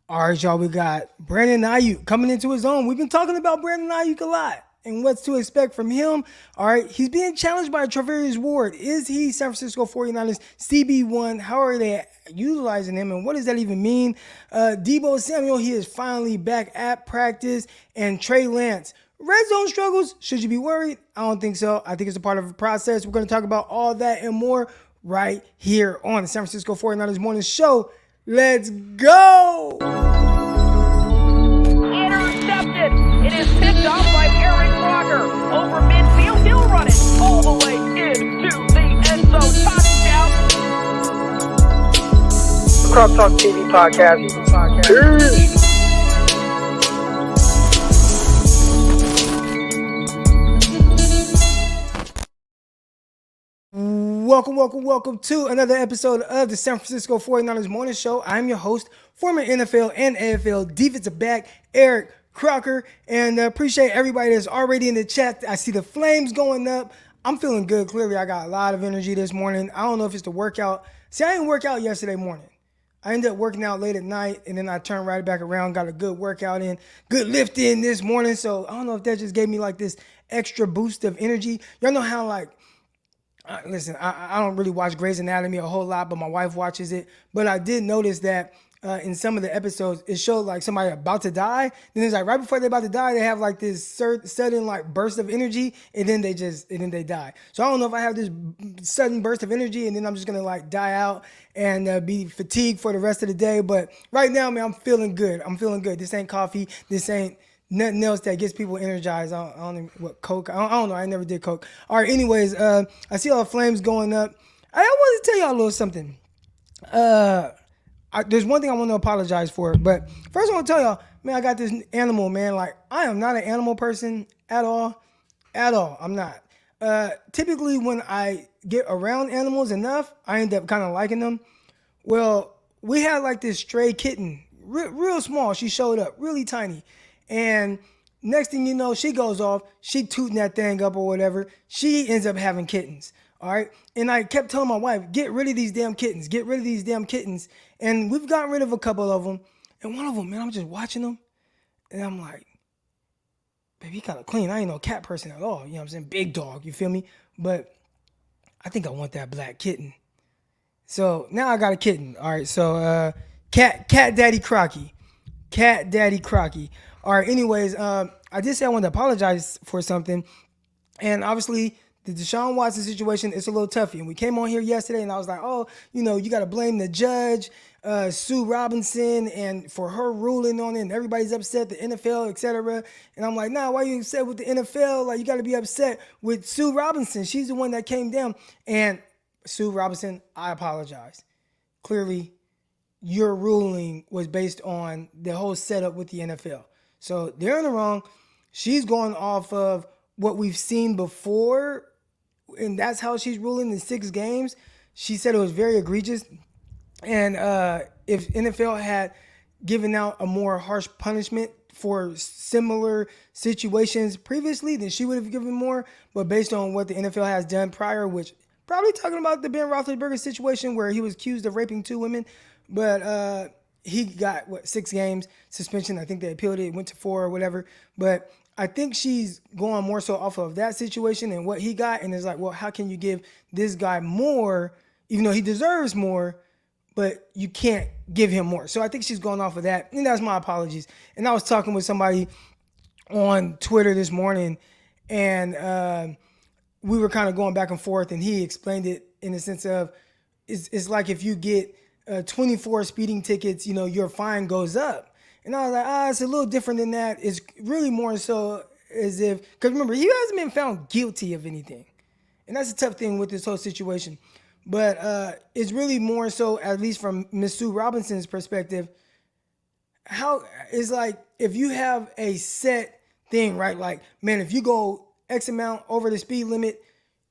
All right, y'all, we got Brandon Aiyuk coming into his own. We've been talking about Brandon Aiyuk a lot and what's to expect from him. All right, he's being challenged by Charvarius Ward. Is he San Francisco 49ers CB1? How are they utilizing him, and what does that even mean? Deebo Samuel, he is finally back at practice, and Trey Lance. Red zone struggles, should you be worried? I don't think so. I think it's a part of the process. We're going to talk about all that and more right here on the San Francisco 49ers Morning Show. Let's go! Intercepted. It is picked off by Eric Crocker. Over midfield, he'll run it all the way into the end zone. Touchdown. Cross Talk TV podcast. Peace. Welcome to another episode of the San Francisco 49ers Morning Show. I'm your host, former NFL and AFL defensive back, Eric Crocker, and appreciate everybody that's already in the chat. I see the flames going up. I'm feeling good. Clearly, I got a lot of energy this morning. I don't know if it's the workout. See, I didn't work out yesterday morning. I ended up working out late at night, and then I turned right back around, got a good workout in, good lift in this morning. So I don't know if that just gave me like this extra boost of energy. Y'all know how listen, I don't really watch Grey's Anatomy a whole lot, but my wife watches it. But I did notice that in some of the episodes, it showed like somebody about to die. Then it's like right before they're about to die, they have like this sudden like burst of energy, and then they die. So I don't know if I have this sudden burst of energy, and then I'm just gonna like die out and be fatigued for the rest of the day. But right now, man, I'm feeling good. This ain't coffee. This ain't nothing else that gets people energized. I don't know what Coke. I don't know. I never did Coke. All right. Anyways, I see all the flames going up. I want to tell y'all a little something. There's one thing I want to apologize for, but first I want to tell y'all, man, I got this animal, man. Like, I am not an animal person at all. I'm not. Typically, when I get around animals enough, I end up kind of liking them. Well, we had like this stray kitten, real small. She showed up, really tiny. And next thing you know, she goes off, she tooting that thing up or whatever. She ends up having kittens. All right. And I kept telling my wife, get rid of these damn kittens. And we've gotten rid of a couple of them. And one of them, man, I'm just watching them. And I'm like, baby, he kind of clean. I ain't no cat person at all. You know what I'm saying? Big dog. You feel me? But I think I want that black kitten. So now I got a kitten. All right. So cat daddy Crocky. Cat daddy Crocky. All right, anyways, I did say I wanted to apologize for something. And obviously, the Deshaun Watson situation is a little toughy. And we came on here yesterday, and I was like, oh, you got to blame the judge, Sue Robinson, and for her ruling on it. And everybody's upset, the NFL, etc. And I'm like, nah, why are you upset with the NFL? Like, you got to be upset with Sue Robinson. She's the one that came down. And Sue Robinson, I apologize. Clearly, your ruling was based on the whole setup with the NFL. So they're in the wrong. She's going off of what we've seen before, and that's how she's ruling in 6 games. She said it was very egregious. And if NFL had given out a more harsh punishment for similar situations previously, then she would have given more. But based on what the NFL has done prior, which probably talking about the Ben Roethlisberger situation where he was accused of raping 2 women, but he got 6 games suspension. I think they appealed it, went to 4 or whatever. But I think she's going more so off of that situation and what he got. And it's like, well, how can you give this guy more, even though he deserves more, but you can't give him more? So I think she's going off of that. And that's my apologies. And I was talking with somebody on Twitter this morning, and we were kind of going back and forth, and he explained it in the sense of it's like if you get 24 speeding tickets, your fine goes up. And I was like, it's a little different than that. It's really more so as if, because remember, he hasn't been found guilty of anything. And that's a tough thing with this whole situation. But it's really more so, at least from Miss Sue Robinson's perspective, how it's like if you have a set thing, right? Like, man, if you go X amount over the speed limit,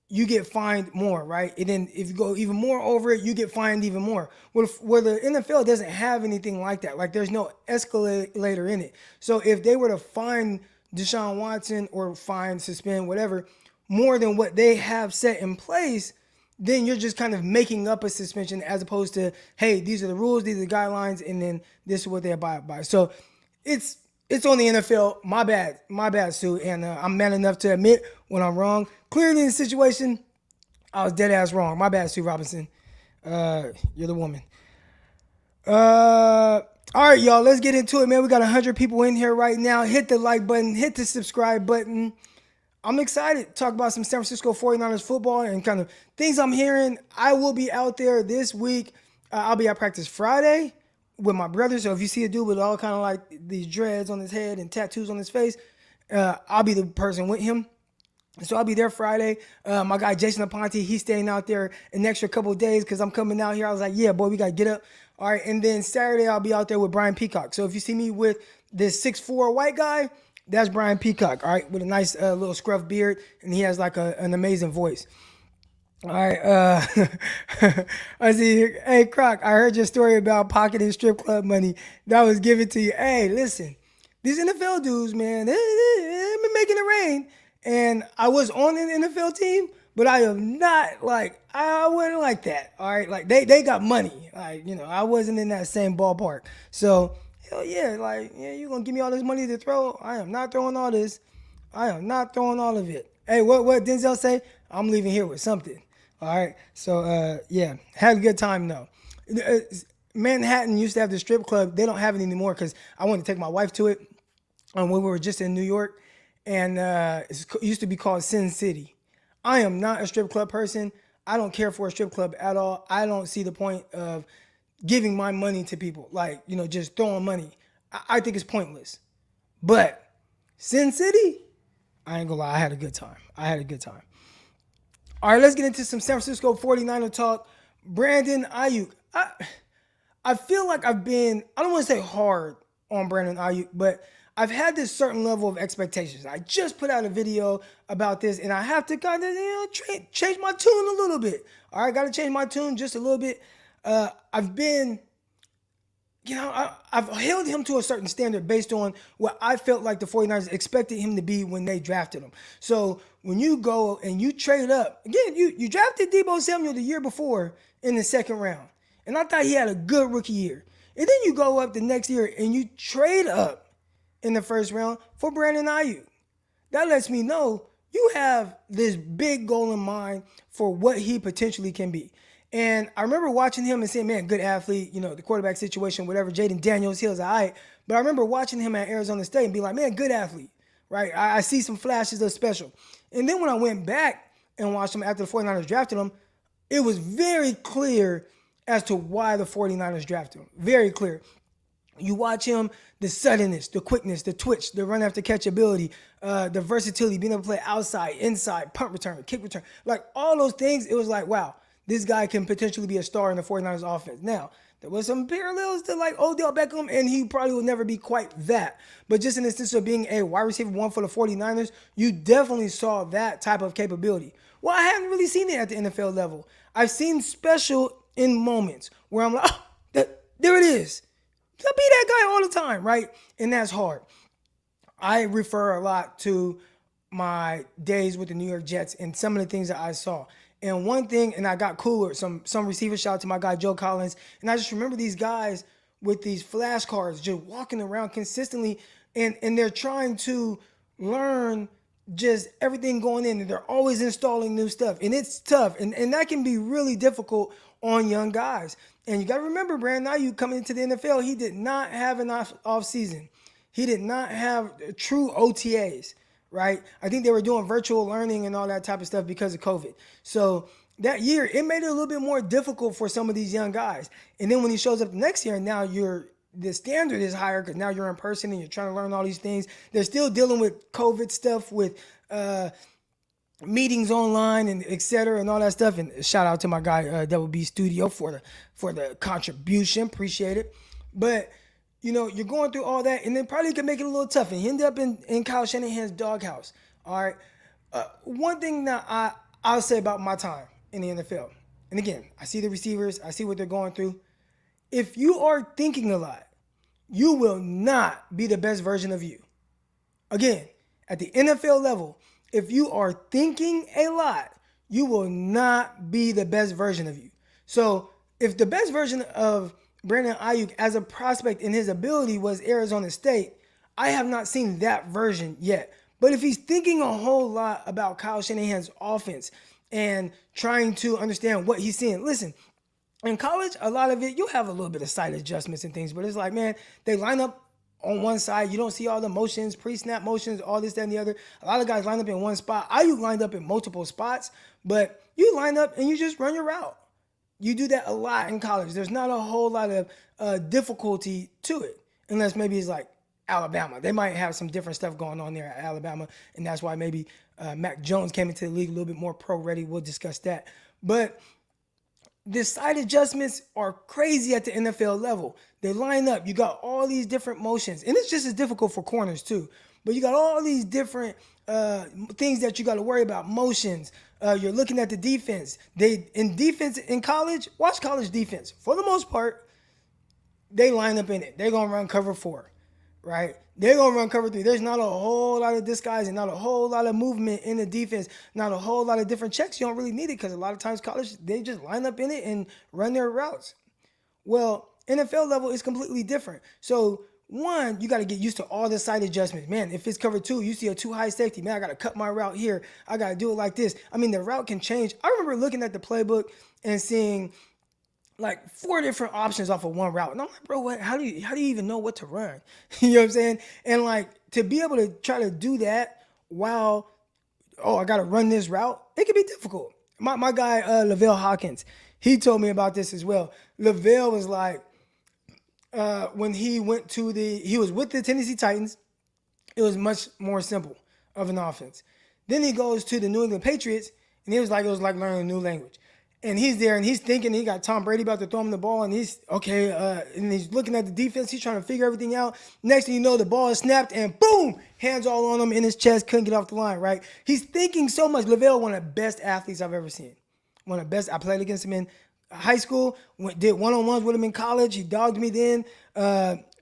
you get fined more, right? And then if you go even more over it, you get fined even more. Where the NFL doesn't have anything like that. Like, there's no escalator in it. So if they were to fine Deshaun Watson or suspend, whatever, more than what they have set in place, then you're just kind of making up a suspension as opposed to, hey, these are the rules, these are the guidelines, and then this is what they abide by. So it's on the NFL. My bad, Sue. And I'm man enough to admit when I'm wrong. Clearly in the situation, I was dead ass wrong. My bad, Sue Robinson. You're the woman. All right, y'all, let's get into it, man. We got 100 people in here right now. Hit the like button, hit the subscribe button. I'm excited to talk about some San Francisco 49ers football and kind of things I'm hearing. I will be out there this week. I'll be at practice Friday with my brother. So if you see a dude with all kind of like these dreads on his head and tattoos on his face, I'll be the person with him. So I'll be there Friday. My guy Jason Aponte, he's staying out there an extra couple of days because I'm coming out here. I was like, yeah, boy, we got to get up. All right, and then Saturday I'll be out there with Brian Peacock. So if you see me with this 6'4" white guy, that's Brian Peacock, all right, with a nice little scruff beard, and he has like an amazing voice. All right, I see here. Hey, Croc, I heard your story about pocketing strip club money that was given to you. Hey, listen, these NFL dudes, man, they've been making it rain. And I was on an NFL team, but I am not like, I wasn't like that. All right. Like they got money. Like, I wasn't in that same ballpark. So hell yeah. Like, yeah, you're going to give me all this money to throw. I am not throwing all this. I am not throwing all of it. Hey, what Denzel say? I'm leaving here with something. All right. So, yeah, had a good time though. Manhattan used to have the strip club. They don't have it anymore because I wanted to take my wife to it when we were just in New York. And it used to be called Sin City. I am not a strip club person. I don't care for a strip club at all. I don't see the point of giving my money to people, like, just throwing money. I think it's pointless. But Sin City, I ain't gonna lie, I had a good time. All right, let's get into some San Francisco 49er talk. Brandon Aiyuk. I feel like I've been, I don't want to say hard on Brandon Aiyuk, but I've had this certain level of expectations. I just put out a video about this, and I have to kind of change my tune a little bit. All right, got to change my tune just a little bit. I've been, I've held him to a certain standard based on what I felt like the 49ers expected him to be when they drafted him. So when you go and you trade up, again, you drafted Deebo Samuel the year before in the second round, and I thought he had a good rookie year. And then you go up the next year and you trade up in the first round for Brandon Aiyuk. That lets me know you have this big goal in mind for what he potentially can be. And I remember watching him and saying, man, good athlete, the quarterback situation, whatever, Jaden Daniels, he was all right. But I remember watching him at Arizona State and being like, man, good athlete, right? I see some flashes of special. And then when I went back and watched him after the 49ers drafted him, it was very clear as to why the 49ers drafted him. Very clear. You watch him, the suddenness, the quickness, the twitch, the run after catch ability, the versatility, being able to play outside, inside, punt return, kick return, like all those things. It was like, wow, this guy can potentially be a star in the 49ers offense. Now, there was some parallels to like Odell Beckham, and he probably will never be quite that. But just in the sense of being a wide receiver one for the 49ers, you definitely saw that type of capability. Well, I haven't really seen it at the NFL level. I've seen special in moments where I'm like, oh, there it is. I'll be that guy all the time, right? And that's hard. I refer a lot to my days with the New York Jets and some of the things that I saw. And one thing, and I got cool with some receivers, shout out to my guy Joe Collins, and I just remember these guys with these flashcards just walking around consistently, and they're trying to learn just everything going in, and they're always installing new stuff, and it's tough, and that can be really difficult on young guys. And you got to remember, Brandon Aiyuk coming into the NFL, he did not have an off season. He did not have true OTAs, right? I think they were doing virtual learning and all that type of stuff because of COVID. So that year, it made it a little bit more difficult for some of these young guys. And then when he shows up next year, now the standard is higher because now you're in person and you're trying to learn all these things. They're still dealing with COVID stuff, with meetings online and et cetera and all that stuff. And shout out to my guy Double B Studio for the contribution. Appreciate it. But you're going through all that, and then probably could make it a little tough. And he ended up in Kyle Shanahan's doghouse. All right. One thing that I'll say about my time in the NFL, and again, I see the receivers, I see what they're going through. If you are thinking a lot, you will not be the best version of you. Again, at the NFL level, if you are thinking a lot, you will not be the best version of you. So if the best version of Brandon Aiyuk as a prospect in his ability was Arizona State, I have not seen that version yet. But if he's thinking a whole lot about Kyle Shanahan's offense and trying to understand what he's seeing, listen, in college, a lot of it, you have a little bit of sight adjustments and things, but it's like, man, they line up on one side. You don't see all the motions, pre-snap motions, all this, that, and the other. A lot of guys line up in one spot. Aiyuk lined up in multiple spots, but you line up and you just run your route. You do that a lot in college. There's not a whole lot of difficulty to it, unless maybe it's like Alabama. They might have some different stuff going on there at Alabama, and that's why maybe Mac Jones came into the league a little bit more pro-ready. We'll discuss that. But the side adjustments are crazy at the NFL level. They line up. You got all these different motions, and it's just as difficult for corners too. But you got all these different things that you got to worry about. Motions. You're looking at the defense. Defense in college, watch college defense. For the most part, they line up in it. They're gonna run cover 4, right? They're gonna run cover 3. There's not a whole lot of disguising, not a whole lot of movement in the defense, not a whole lot of different checks. You don't really need it because a lot of times college, they just line up in it and run their routes. Well, NFL level is completely different. So one, you got to get used to all the side adjustments. Man, if it's cover 2, you see a too high safety. Man, I got to cut my route here. I got to do it like this. I mean, the route can change. I remember looking at the playbook and seeing like 4 different options off of one route. And I'm like, bro, what? How do you even know what to run? You know what I'm saying? And like to be able to try to do that while, I got to run this route, it can be difficult. My guy, Lavelle Hawkins, he told me about this as well. Lavelle was like, when he was with the Tennessee Titans, it was much more simple of an offense. Then he goes to the New England Patriots, and it was like learning a new language. And he's there, and he's thinking he got Tom Brady about to throw him the ball, and he's and he's looking at the defense. He's trying to figure everything out. Next thing you know, the ball is snapped, and boom, hands all on him in his chest, couldn't get off the line, right? He's thinking so much. Lavelle, one of the best athletes I've ever seen. One of the best. I played against him in high school, did one-on-ones with him in college. He dogged me then,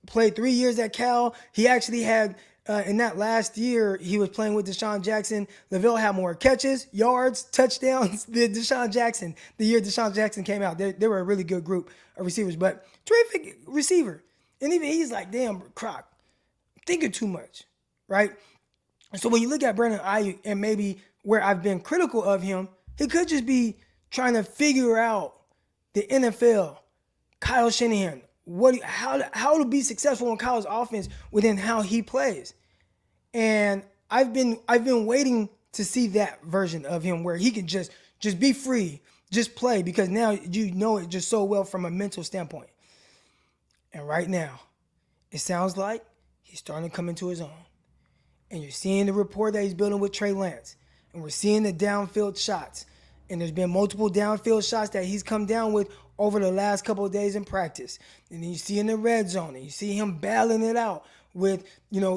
played 3 years at Cal. He actually had, in that last year, he was playing with Deshaun Jackson. Lavelle had more catches, yards, touchdowns than Deshaun Jackson. The year Deshaun Jackson came out, they were a really good group of receivers, but terrific receiver. And even he's like, damn, Croc, thinking too much, right? So when you look at Brandon Aiyuk and maybe where I've been critical of him, he could just be trying to figure out the NFL, Kyle Shanahan, how to be successful in Kyle's offense within how he plays. And I've been waiting to see that version of him where he can just be free, just play, because now you know it just so well from a mental standpoint. And right now, it sounds like he's starting to come into his own. And you're seeing the rapport that he's building with Trey Lance. And we're seeing the downfield shots. And there's been multiple downfield shots that he's come down with over the last couple of days in practice. And then you see in the red zone, and you see him battling it out with,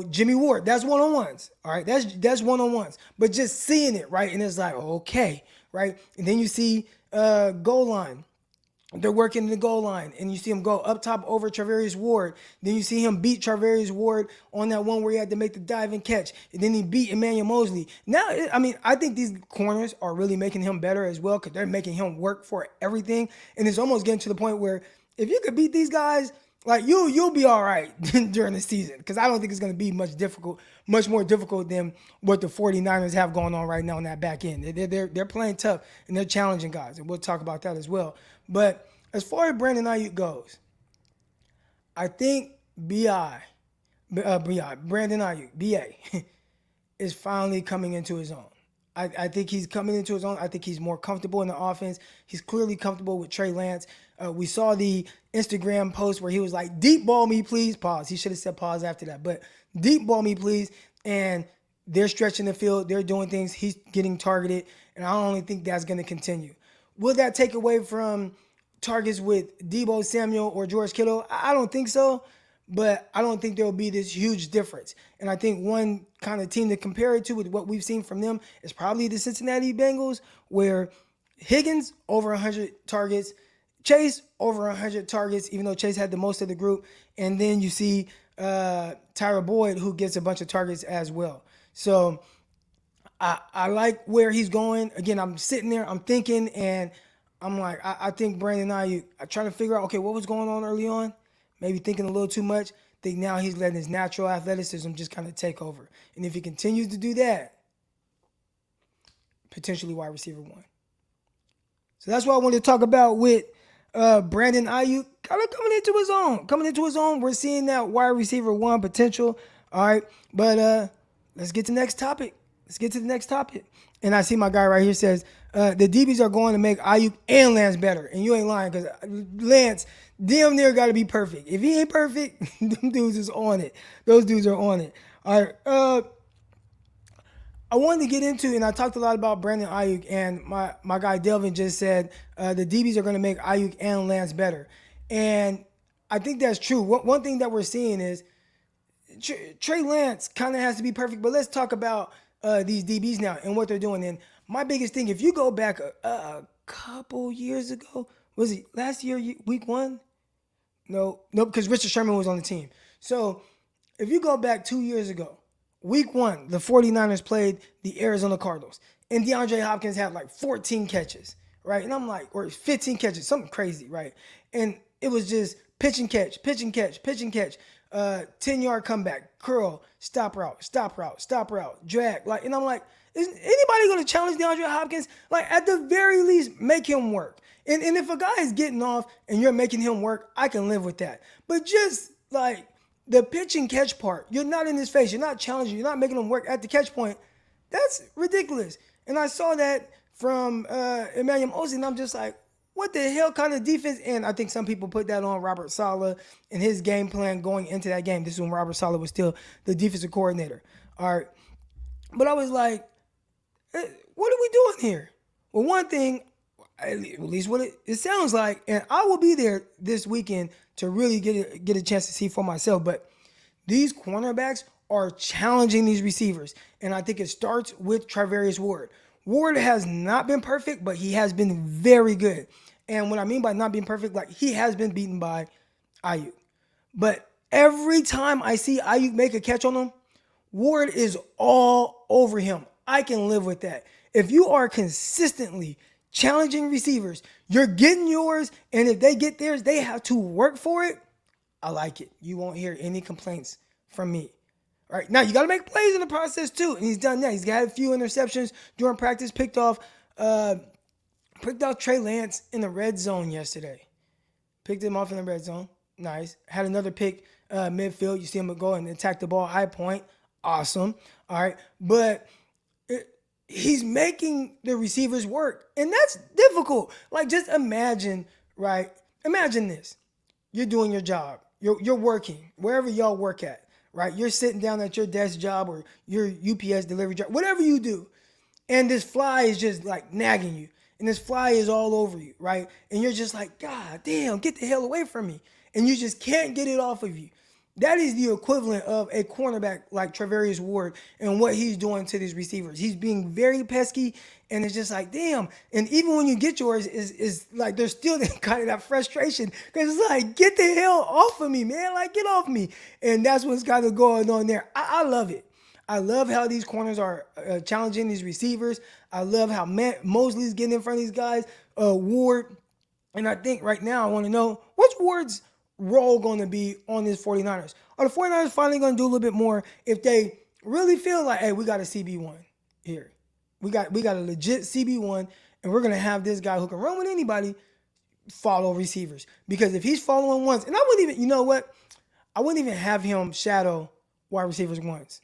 Jimmy Ward. That's one-on-ones, all right? That's one-on-ones. But just seeing it, right? And it's like, okay, right? And then you see goal line. They're working the goal line, and you see him go up top over Charvarius Ward. Then you see him beat Charvarius Ward on that one where he had to make the dive and catch. And then he beat Emmanuel Mosley. Now, I think these corners are really making him better as well because they're making him work for everything. And it's almost getting to the point where if you could beat these guys, like you'll be all right during the season, because I don't think it's going to be much more difficult than what the 49ers have going on right now on that back end. They're playing tough, and they're challenging guys, and we'll talk about that as well. But as far as Brandon Aiyuk goes, I think Brandon Aiyuk, BA, is finally coming into his own. I think he's coming into his own. I think he's more comfortable in the offense. He's clearly comfortable with Trey Lance. We saw the Instagram post where he was like, deep ball me, please. Pause. He should have said pause after that. But deep ball me, please. And they're stretching the field. They're doing things. He's getting targeted. And I only think that's going to continue. Will that take away from targets with Deebo Samuel or George Kittle? I don't think so. But I don't think there will be this huge difference. And I think one kind of team to compare it to with what we've seen from them is probably the Cincinnati Bengals, where Higgins over 100 targets, Chase over 100 targets, even though Chase had the most of the group. And then you see Tyler Boyd, who gets a bunch of targets as well. So I like where he's going. Again, I'm sitting there, I'm thinking, and I'm like, I think Brandon Aiyuk, I'm trying to figure out, okay, what was going on early on? Maybe thinking a little too much. Think now he's letting his natural athleticism just kind of take over. And if he continues to do that, potentially wide receiver 1. So that's what I wanted to talk about with Brandon Aiyuk kind of coming into his own. We're seeing that wide receiver 1 potential. All right, but let's get to the next topic. And I see my guy right here says the DBs are going to make Aiyuk and Lance better. And you ain't lying, because Lance damn near got to be perfect. If he ain't perfect, them dudes is on it. Those dudes are on it. All right. I wanted to get into, and I talked a lot about Brandon Aiyuk, and my guy Delvin just said the DBs are going to make Aiyuk and Lance better. And I think that's true. One thing that we're seeing is Trey Lance kind of has to be perfect, but let's talk about these DBs now and what they're doing. And my biggest thing, if you go back a couple years ago, was it last year, week 1? No, because Richard Sherman was on the team. So if you go back 2 years ago, week 1, the 49ers played the Arizona Cardinals, and DeAndre Hopkins had like 14 catches, right? And I'm like, or 15 catches, something crazy, right? And it was just pitch and catch, 10-yard comeback, curl, stop route, drag. Like, and I'm like, is anybody going to challenge DeAndre Hopkins? Like, at the very least, make him work. And if a guy is getting off and you're making him work, I can live with that. But just like the pitch and catch part, you're not in his face, you're not challenging, you're not making him work at the catch point. That's ridiculous. And I saw that from Emmanuel Mosley, and I'm just like, what the hell kind of defense? And I think some people put that on Robert Saleh and his game plan going into that game. This is when Robert Saleh was still the defensive coordinator. All right. But I was like, what are we doing here? Well, one thing, at least what it sounds like, and I will be there this weekend to really get a chance to see for myself, but these cornerbacks are challenging these receivers. And I think it starts with Charvarius Ward. Ward has not been perfect, but he has been very good. And what I mean by not being perfect, like he has been beaten by Aiyuk. But every time I see Aiyuk make a catch on him, Ward is all over him. I can live with that. If you are consistently challenging receivers, you're getting yours, and if they get theirs, they have to work for it. I like it. You won't hear any complaints from me. All right, now you got to make plays in the process too, and he's done that. He's got a few interceptions during practice. Picked off Trey Lance in the red zone yesterday. Picked him off in the red zone. Nice. Had another pick midfield. You see him go and attack the ball high point. Awesome. All right, but he's making the receivers work, and that's difficult. Like, just imagine, right? Imagine this. You're doing your job. You're working wherever y'all work at. Right, you're sitting down at your desk job or your UPS delivery job, whatever you do, and this fly is just like nagging you, and this fly is all over you, right? And you're just like, God damn, get the hell away from me, and you just can't get it off of you. That is the equivalent of a cornerback like Charvarius Ward and what he's doing to these receivers. He's being very pesky, and it's just like, damn. And even when you get yours, is like there's still kind of that frustration because it's like, get the hell off of me, man. Like, get off me. And that's what's kind of going on there. I love it. I love how these corners are challenging these receivers. I love how Mosley's getting in front of these guys, Ward. And I think right now I want to know, what's Ward's role going to be on these 49ers? Are the 49ers finally going to do a little bit more if they really feel like, hey, we got a CB1 here. We got a legit CB1, and we're going to have this guy who can run with anybody follow receivers. Because if he's following once, and I wouldn't even, you know what? I wouldn't even have him shadow wide receivers once.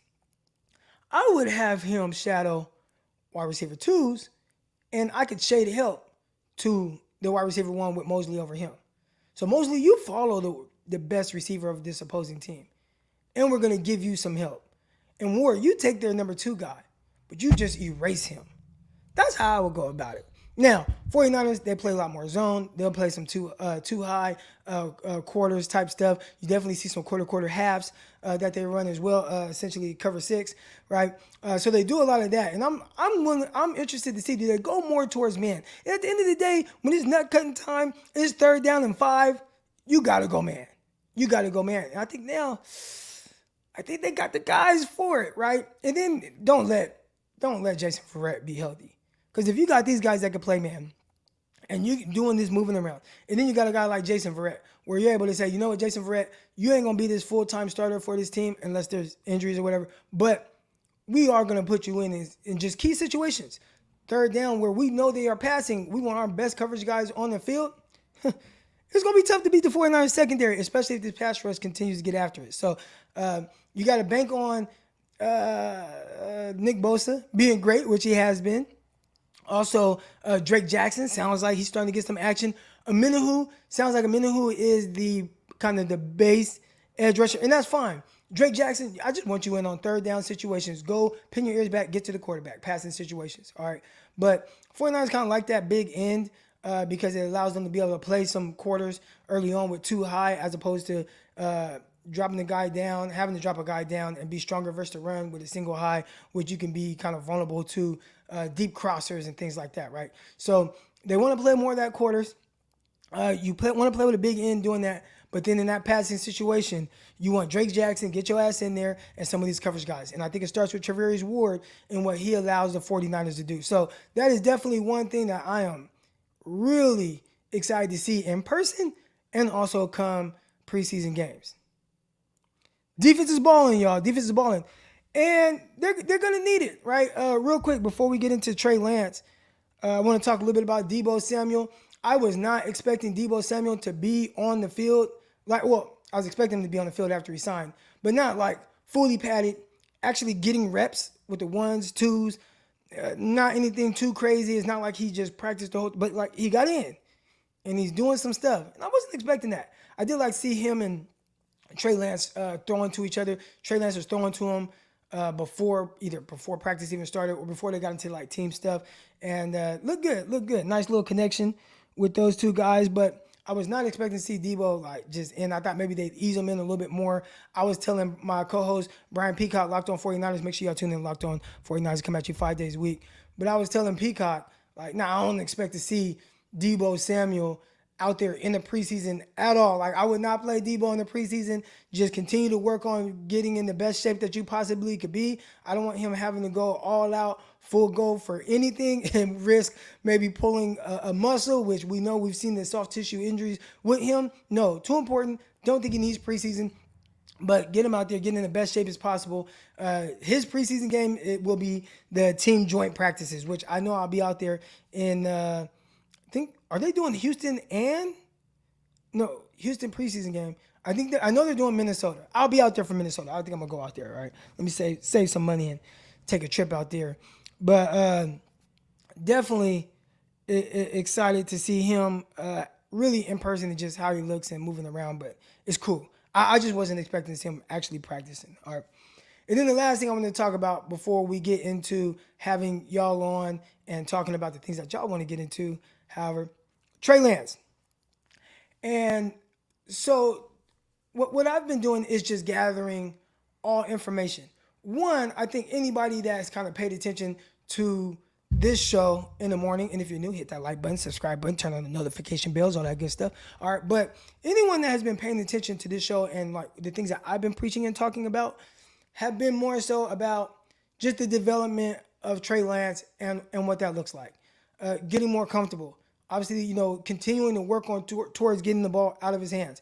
I would have him shadow wide receiver twos, and I could shade help to the wide receiver 1 with Mosley over him. So Mosley, you follow the best receiver of this opposing team, and we're going to give you some help. And Ward, you take their number 2 guy, but you just erase him. That's how I would go about it. Now, 49ers, they play a lot more zone. They'll play some too high quarters type stuff. You definitely see some quarter halves that they run as well, essentially cover 6, right? So they do a lot of that. And I'm interested to see, do they go more towards man? And at the end of the day, when it's nut cutting time, it's 3rd down and 5, you got to go man. You got to go man. And I think they got the guys for it, right? And then don't let don't let Jason Verrett be healthy. Because if you got these guys that can play man, and you doing this moving around, and then you got a guy like Jason Verrett, where you're able to say, you know what, Jason Verrett, you ain't going to be this full-time starter for this team unless there's injuries or whatever, but we are going to put you in just key situations. Third down where we know they are passing, we want our best coverage guys on the field. It's going to be tough to beat the 49ers secondary, especially if this pass rush continues to get after it. So you got to bank on Nick Bosa being great, which he has been. Also, Drake Jackson sounds like he's starting to get some action. Sounds like Amenahu is the kind of the base edge rusher, and that's fine. Drake Jackson, I just want you in on third down situations. Go pin your ears back, get to the quarterback, passing situations, all right? But 49ers kind of like that big end because it allows them to be able to play some quarters early on with too high as opposed to dropping the guy down, having to drop a guy down and be stronger versus the run with a single high, which you can be kind of vulnerable to deep crossers and things like that, right? So they want to play more of that quarters. Want to play with a big end doing that, but then in that passing situation, you want Drake Jackson, get your ass in there, and some of these coverage guys. And I think it starts with Charvarius Ward and what he allows the 49ers to do. So that is definitely one thing that I am really excited to see in person and also come preseason games. Defense is balling, y'all. Defense is balling. And they're going to need it, right? Real quick, before we get into Trey Lance, I want to talk a little bit about Deebo Samuel. I was not expecting Deebo Samuel to be on the field. I was expecting him to be on the field after he signed, but not like fully padded, actually getting reps with the ones, twos, not anything too crazy. It's not like he just practiced the whole, but like he got in and he's doing some stuff. And I wasn't expecting that. I did like see him and Trey Lance throwing to each other. Trey Lance was throwing to him before practice even started or before they got into like team stuff. And look good. Nice little connection with those two guys. But I was not expecting to see Deebo like just in. I thought maybe they'd ease him in a little bit more. I was telling my co-host Brian Peacock, Locked On 49ers, make sure y'all tune in Locked On 49ers, come at you 5 days a week. But I was telling Peacock, like, I don't expect to see Deebo Samuel out there in the preseason at all. Like, I would not play Deebo in the preseason. Just continue to work on getting in the best shape that you possibly could be. I don't want him having to go all out, full go for anything and risk maybe pulling a muscle, which we know we've seen the soft tissue injuries with him. No, too important. Don't think he needs preseason. But get him out there, get in the best shape as possible. His preseason game, it will be the team joint practices, which I know I'll be out there in are they doing Houston preseason game? I know they're doing Minnesota. I'll be out there for Minnesota. I think I'm gonna go out there. All right, let me save some money and take a trip out there. But definitely excited to see him really in person and just how he looks and moving around. But it's cool. I just wasn't expecting to see him actually practicing. All right. And then the last thing I want to talk about before we get into having y'all on and talking about the things that y'all want to get into, however, Trey Lance. And so what I've been doing is just gathering all information. One, I think anybody that's kind of paid attention to this show in the morning, and if you're new, hit that like button, subscribe button, turn on the notification bells, all that good stuff. All right, but anyone that has been paying attention to this show and like the things that I've been preaching and talking about have been more so about just the development of Trey Lance and what that looks like. Getting more comfortable. Obviously, continuing to work on towards getting the ball out of his hands.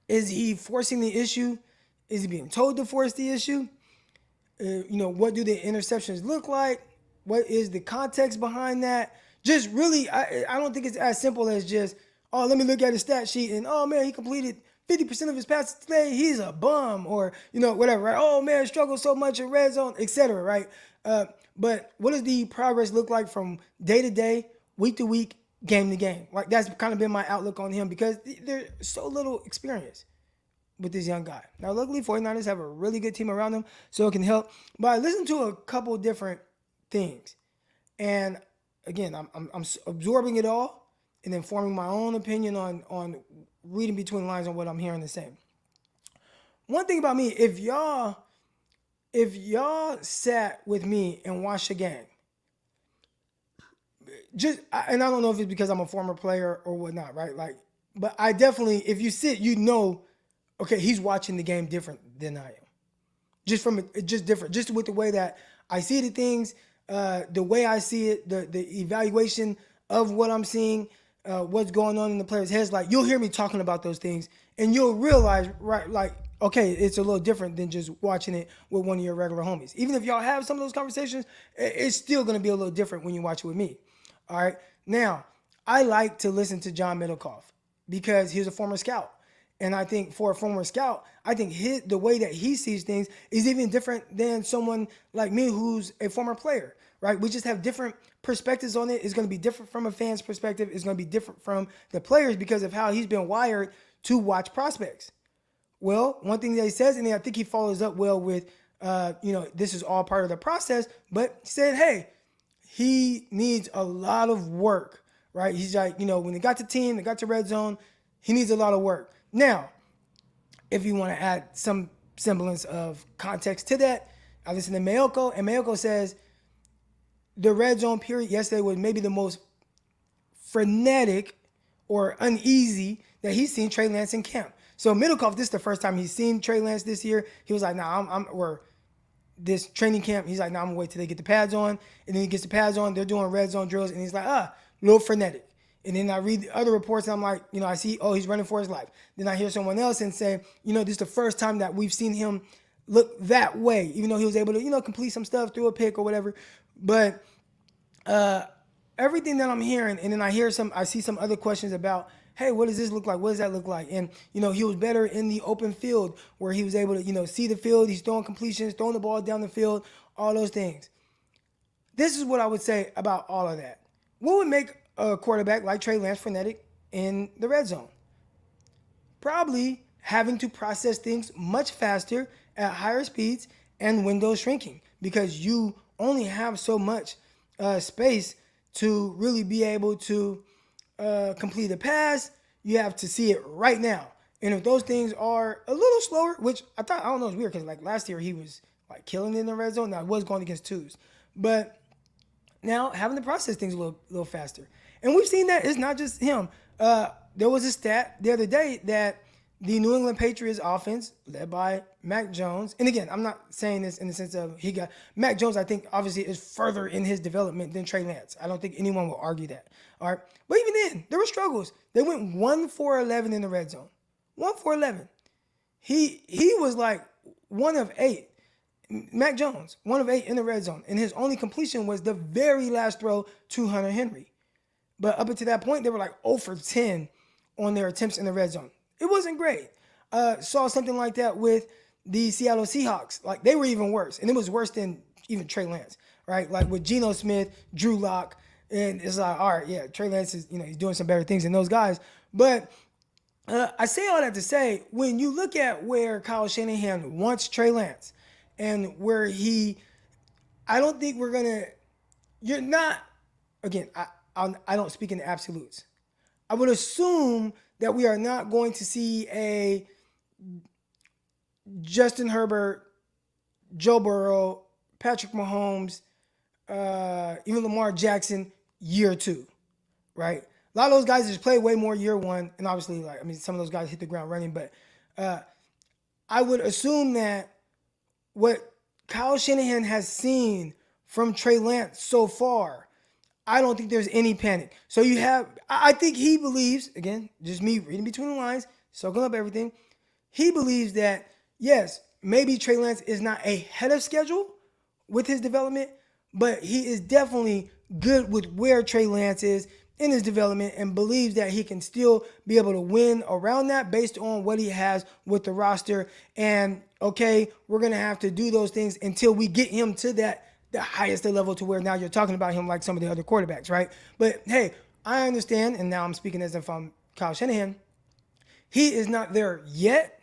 Is he forcing the issue? Is he being told to force the issue? What do the interceptions look like? What is the context behind that? Just really, I don't think it's as simple as just, let me look at his stat sheet and, man, he completed 50% of his passes today. He's a bum or, whatever, right? Oh, man, struggled so much in red zone, etc., right? But what does the progress look like from day to day, week to week, game to game? Like, that's kind of been my outlook on him because there's so little experience with this young guy. Now, luckily, 49ers have a really good team around him, so it can help. But I listened to a couple different things. And, again, I'm absorbing it all and then forming my own opinion on reading between the lines on what I'm hearing and saying. One thing about me, if y'all sat with me and watched a game, and I don't know if it's because I'm a former player or whatnot, right? But I definitely, if you sit, okay, he's watching the game different than I am. just different, just with the way that I see the things, the way I see it, the evaluation of what I'm seeing, what's going on in the players' heads. Like, you'll hear me talking about those things, and you'll realize, right, like, okay, it's a little different than just watching it with one of your regular homies. Even if y'all have some of those conversations, it's still going to be a little different when you watch it with me. All right. Now, I like to listen to John Middlecoff because he's a former scout. And I think for a former scout, I think the way that he sees things is even different than someone like me who's a former player, right? We just have different perspectives on it. It's going to be different from a fan's perspective. It's going to be different from the players because of how he's been wired to watch prospects. Well, one thing that he says, and I think he follows up well with, this is all part of the process, but he said, hey, he needs a lot of work, right? He's like, when they got to team, they got to red zone, he needs a lot of work. Now, if you want to add some semblance of context to that, I listen to Mayoko, and Mayoko says the red zone period yesterday was maybe the most frenetic or uneasy that he's seen Trey Lance in camp. So Middlecoff, this is the first time he's seen Trey Lance this year. He was like, or this training camp, he's like, I'm going to wait till they get the pads on. And then he gets the pads on. They're doing red zone drills. And he's like, a little frenetic. And then I read the other reports, and I'm like, I see, he's running for his life. Then I hear someone else and say, this is the first time that we've seen him look that way, even though he was able to, complete some stuff through a pick or whatever. But everything that I'm hearing, and then I see some other questions about, hey, what does this look like? What does that look like? And, he was better in the open field where he was able to, see the field. He's throwing completions, throwing the ball down the field, all those things. This is what I would say about all of that. What would make a quarterback like Trey Lance frenetic in the red zone? Probably having to process things much faster at higher speeds and windows shrinking because you only have so much space to really be able to complete a pass. You have to see it right now. And if those things are a little slower, which I don't know, it's weird because like last year he was like killing it in the red zone. Now, I was going against twos. But now having to process things a little faster. And we've seen that it's not just him. There was a stat the other day that the New England Patriots offense, led by Mac Jones, and again, I'm not saying this in the sense of Mac Jones, I think, obviously, is further in his development than Trey Lance. I don't think anyone will argue that. All right. But even then, there were struggles. They went 1-for-11 in the red zone. 1-for-11. He was like 1 of 8. Mac Jones, 1 of 8 in the red zone. And his only completion was the very last throw to Hunter Henry. But up until that point, they were like 0 for 10 on their attempts in the red zone. It wasn't great. Saw something like that with the Seattle Seahawks. Like, they were even worse. And it was worse than even Trey Lance, right? Like with Geno Smith, Drew Lock. And it's like, all right, yeah, Trey Lance is, he's doing some better things than those guys. But I say all that to say, when you look at where Kyle Shanahan wants Trey Lance and where I don't think we're going to, you're not, again, I don't speak in absolutes. I would assume that we are not going to see a Justin Herbert, Joe Burrow, Patrick Mahomes, even Lamar Jackson year 2, right? A lot of those guys just play way more year 1, and obviously, some of those guys hit the ground running, but I would assume that what Kyle Shanahan has seen from Trey Lance so far, I don't think there's any panic. So I think he believes, again, just me reading between the lines, soaking up everything. He believes that, yes, maybe Trey Lance is not ahead of schedule with his development, but he is definitely good with where Trey Lance is in his development and believes that he can still be able to win around that based on what he has with the roster. And, okay, we're going to have to do those things until we get him to the highest level to where now you're talking about him like some of the other quarterbacks, right? But, hey, I understand, and now I'm speaking as if I'm Kyle Shanahan. He is not there yet,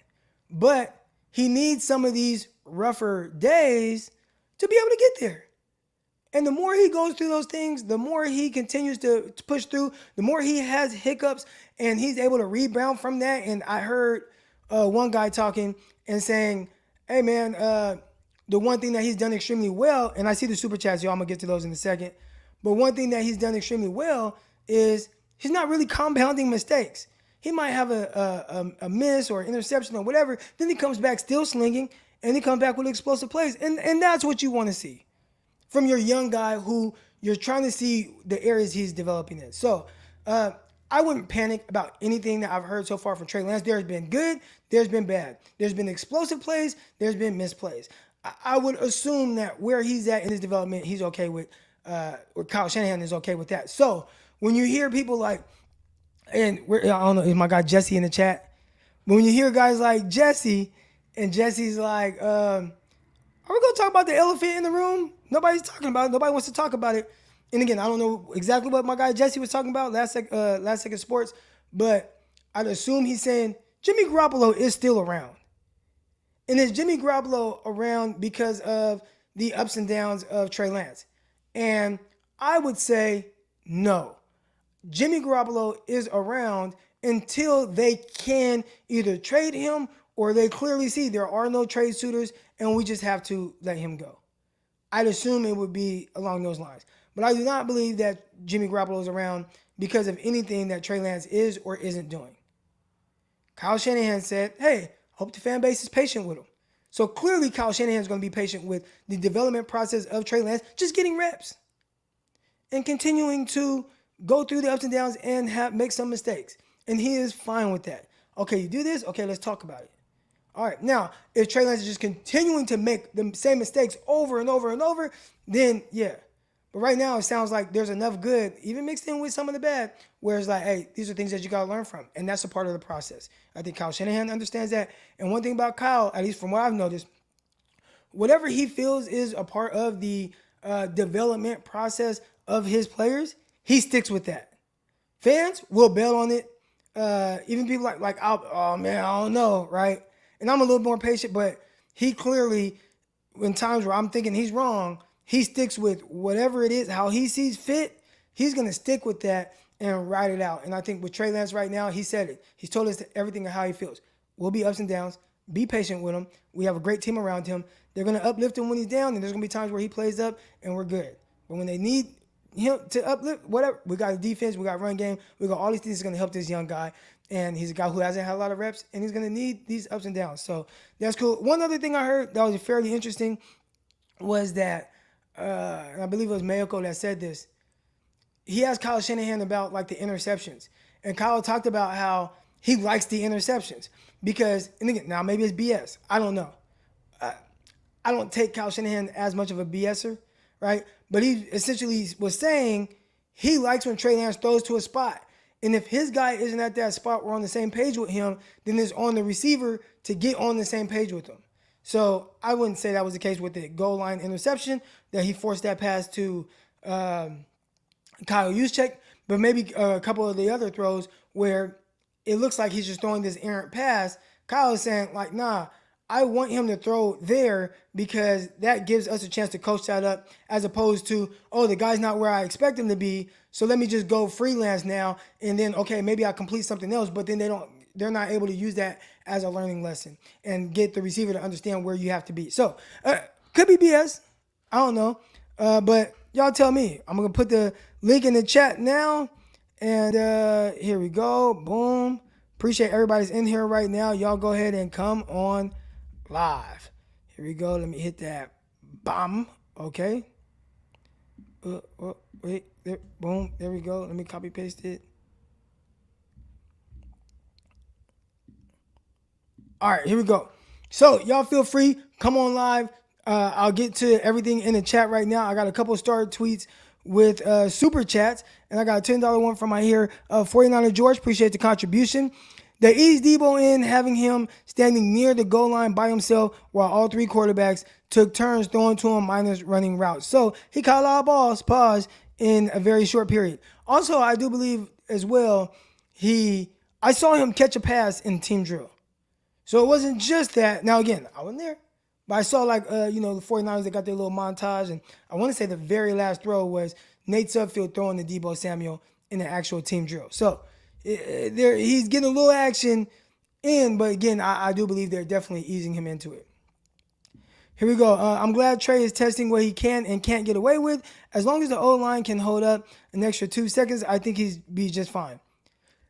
but he needs some of these rougher days to be able to get there. And the more he goes through those things, the more he continues to push through, the more he has hiccups, and he's able to rebound from that. And I heard one guy talking and saying, hey, man, the one thing that he's done extremely well, and I see the super chats, y'all, I'm going to get to those in a second, but one thing that he's done extremely well is he's not really compounding mistakes. He might have a miss or interception or whatever, then he comes back still slinging, and he comes back with explosive plays. And that's what you want to see from your young guy who you're trying to see the areas he's developing in. So I wouldn't panic about anything that I've heard so far from Trey Lance. There's been good, there's been bad. There's been explosive plays, there's been misplays. I would assume that where he's at in his development, he's okay with, or Kyle Shanahan is okay with that. So when you hear people like, and I don't know, is my guy Jesse in the chat? But when you hear guys like Jesse, and Jesse's like, are we going to talk about the elephant in the room? Nobody's talking about it. Nobody wants to talk about it. And again, I don't know exactly what my guy Jesse was talking about last second sports, but I'd assume he's saying Jimmy Garoppolo is still around. And is Jimmy Garoppolo around because of the ups and downs of Trey Lance? And I would say no. Jimmy Garoppolo is around until they can either trade him or they clearly see there are no trade suitors and we just have to let him go. I'd assume it would be along those lines. But I do not believe that Jimmy Garoppolo is around because of anything that Trey Lance is or isn't doing. Kyle Shanahan said, hey, hope the fan base is patient with him. So clearly Kyle Shanahan is going to be patient with the development process of Trey Lance, just getting reps and continuing to go through the ups and downs and make some mistakes. And he is fine with that. Okay, you do this? Okay, let's talk about it. All right, now, if Trey Lance is just continuing to make the same mistakes over and over and over, then yeah. But right now, it sounds like there's enough good, even mixed in with some of the bad, where it's like, hey, these are things that you got to learn from. And that's a part of the process. I think Kyle Shanahan understands that. And one thing about Kyle, at least from what I've noticed, whatever he feels is a part of the development process of his players, he sticks with that. Fans will bail on it. Even people like, oh man, I don't know, right? And I'm a little more patient, but he clearly, in times where I'm thinking he's wrong, he sticks with whatever it is, how he sees fit. He's going to stick with that and ride it out. And I think with Trey Lance right now, he said it. He's told us everything of how he feels. We'll be ups and downs. Be patient with him. We have a great team around him. They're going to uplift him when he's down, and there's going to be times where he plays up, and we're good. But when they need him to uplift, whatever, we got a defense, we got run game, we got all these things that's going to help this young guy. And he's a guy who hasn't had a lot of reps, and he's going to need these ups and downs. So that's cool. One other thing I heard that was fairly interesting was that, and I believe it was Mayoko that said this. He asked Kyle Shanahan about like the interceptions. And Kyle talked about how he likes the interceptions because, and again, now maybe it's BS. I don't know. I don't take Kyle Shanahan as much of a BSer, right? But he essentially was saying he likes when Trey Lance throws to a spot. And if his guy isn't at that spot, we're on the same page with him, then it's on the receiver to get on the same page with him. So I wouldn't say that was the case with the goal line interception, that he forced that pass to Kyle Juszczyk, but maybe a couple of the other throws where it looks like he's just throwing this errant pass. Kyle is saying, like, nah, I want him to throw there because that gives us a chance to coach that up as opposed to, oh, the guy's not where I expect him to be, so let me just go freelance now and then, okay, maybe I complete something else, but then they're not able to use that as a learning lesson and get the receiver to understand where you have to be. So, could be BS. I don't know. But y'all tell me. I'm going to put the link in the chat now. And here we go. Boom. Appreciate everybody's in here right now. Y'all go ahead and come on live. Here we go. Let me hit that. Bam. Okay. Wait. There. Boom. There we go. Let me copy paste it. All right, here we go. So y'all feel free, come on live. I'll get to everything in the chat right now. I got a couple of started tweets with super chats, and I got a $10 one from my here 49er George. Appreciate the contribution. They eased Deebo in, having him standing near the goal line by himself while all three quarterbacks took turns throwing to him minus running routes. So he caught a lot of balls, pause, in a very short period. Also, I do believe as well, I saw him catch a pass in team drill. So it wasn't just that. Now, again, I wasn't there. But I saw, the 49ers, they got their little montage. And I want to say the very last throw was Nate Sudfeld throwing the Deebo Samuel in the actual team drill. So he's getting a little action in. But, again, I do believe they're definitely easing him into it. Here we go. I'm glad Trey is testing what he can and can't get away with. As long as the O-line can hold up an extra 2 seconds, I think he'd be just fine.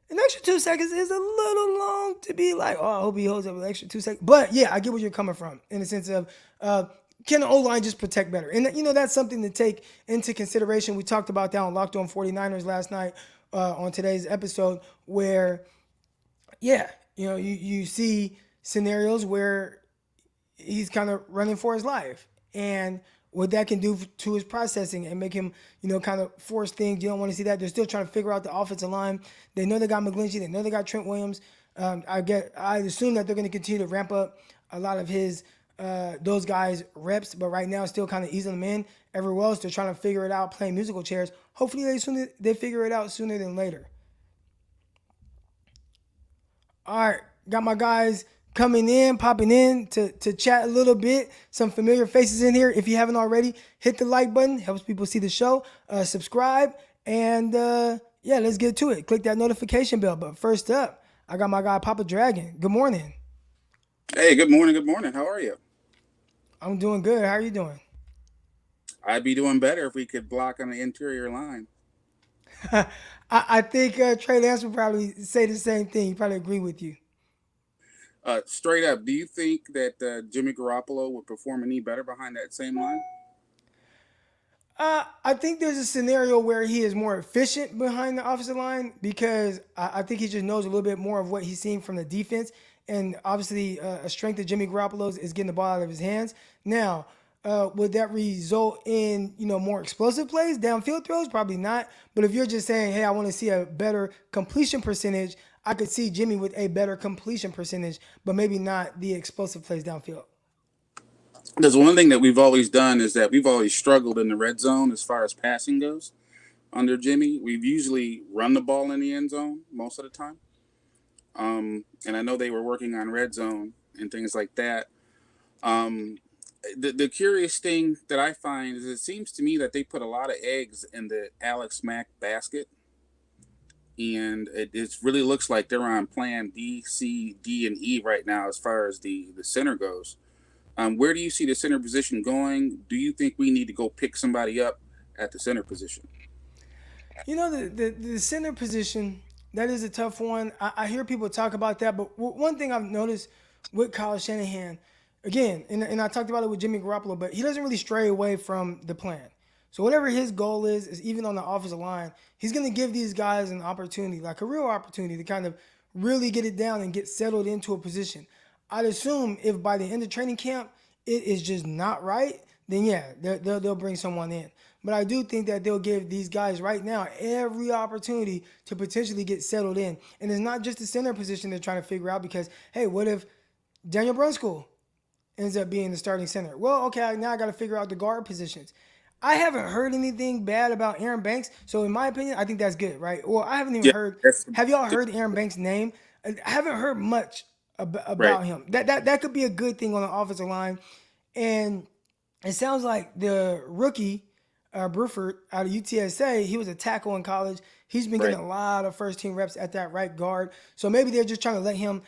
An extra 2 seconds is a little long to be like, oh, I hope he holds up an extra 2 seconds. But yeah, I get where you're coming from in the sense of can the O-line just protect better? And, that's something to take into consideration. We talked about that on Locked On 49ers last night on today's episode where, yeah, you see scenarios where he's kind of running for his life. And what that can do to his processing and make him, kind of force things. You don't want to see that. They're still trying to figure out the offensive line. They know they got McGlinchey. They know they got Trent Williams. I assume that they're going to continue to ramp up a lot of those guys' reps, but right now still kind of easing them in. Everywhere else, they're trying to figure it out, playing musical chairs. Hopefully they figure it out sooner than later. All right, got my guys popping in to chat a little bit. Some familiar faces in here. If you haven't already, hit the like button. Helps people see the show. Subscribe. And, let's get to it. Click that notification bell. But first up, I got my guy, Papa Dragon. Good morning. Hey, good morning. Good morning. How are you? I'm doing good. How are you doing? I'd be doing better if we could block on the interior line. I think Trey Lance would probably say the same thing. He probably agree with you. Straight up, do you think that Jimmy Garoppolo would perform any better behind that same line? I think there's a scenario where he is more efficient behind the offensive line because I think he just knows a little bit more of what he's seeing from the defense. And obviously, a strength of Jimmy Garoppolo's is getting the ball out of his hands. Now, would that result in more explosive plays, downfield throws? Probably not. But if you're just saying, hey, I want to see a better completion percentage, I could see Jimmy with a better completion percentage, but maybe not the explosive plays downfield. There's one thing that we've always done is that we've always struggled in the red zone as far as passing goes. Under Jimmy, we've usually run the ball in the end zone most of the time. And I know they were working on red zone and things like that. The curious thing that I find is it seems to me that they put a lot of eggs in the Alex Mack basket. And it really looks like they're on plan B, C, D, and E right now as far as the center goes. Where do you see the center position going? Do you think we need to go pick somebody up at the center position? The center position, that is a tough one. I hear people talk about that, but one thing I've noticed with Kyle Shanahan, again, and I talked about it with Jimmy Garoppolo, but he doesn't really stray away from the plan. So whatever his goal is even on the offensive line, he's going to give these guys an opportunity, like a real opportunity to kind of really get it down and get settled into a position. I'd assume if by the end of training camp it is just not right, then yeah, they'll bring someone in. But I do think that they'll give these guys right now every opportunity to potentially get settled in. And it's not just the center position they're trying to figure out because, hey, what if Daniel Brunskill ends up being the starting center? Well, okay, now I got to figure out the guard positions. I haven't heard anything bad about Aaron Banks, so in my opinion, I think that's good, right? Well, I haven't even heard. Have y'all heard Aaron Banks' name? I haven't heard much about him. That could be a good thing on the offensive line, and it sounds like the rookie Bruford out of UTSA, he was a tackle in college. He's been getting a lot of first team reps at that right guard, so maybe they're just trying to let him,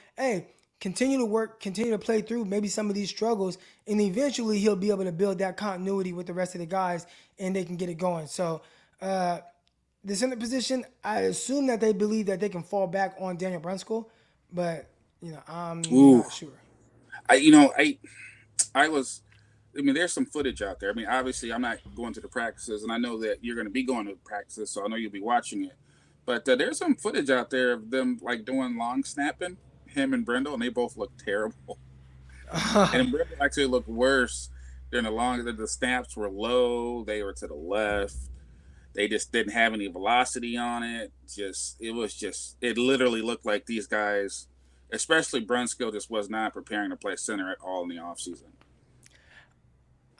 continue to work, continue to play through maybe some of these struggles, and eventually he'll be able to build that continuity with the rest of the guys, and they can get it going. So the center position, I assume that they believe that they can fall back on Daniel Brunskill, but I'm not sure. There's some footage out there. I mean, obviously, I'm not going to the practices, and I know that you're going to be going to the practices, so I know you'll be watching it. But there's some footage out there of them like doing long snapping. Him and Brendel, and they both look terrible. And Brendel actually looked worse during the snaps were low. They were to the left. They just didn't have any velocity on it. It literally looked like these guys, especially Brunskill, just was not preparing to play center at all in the offseason.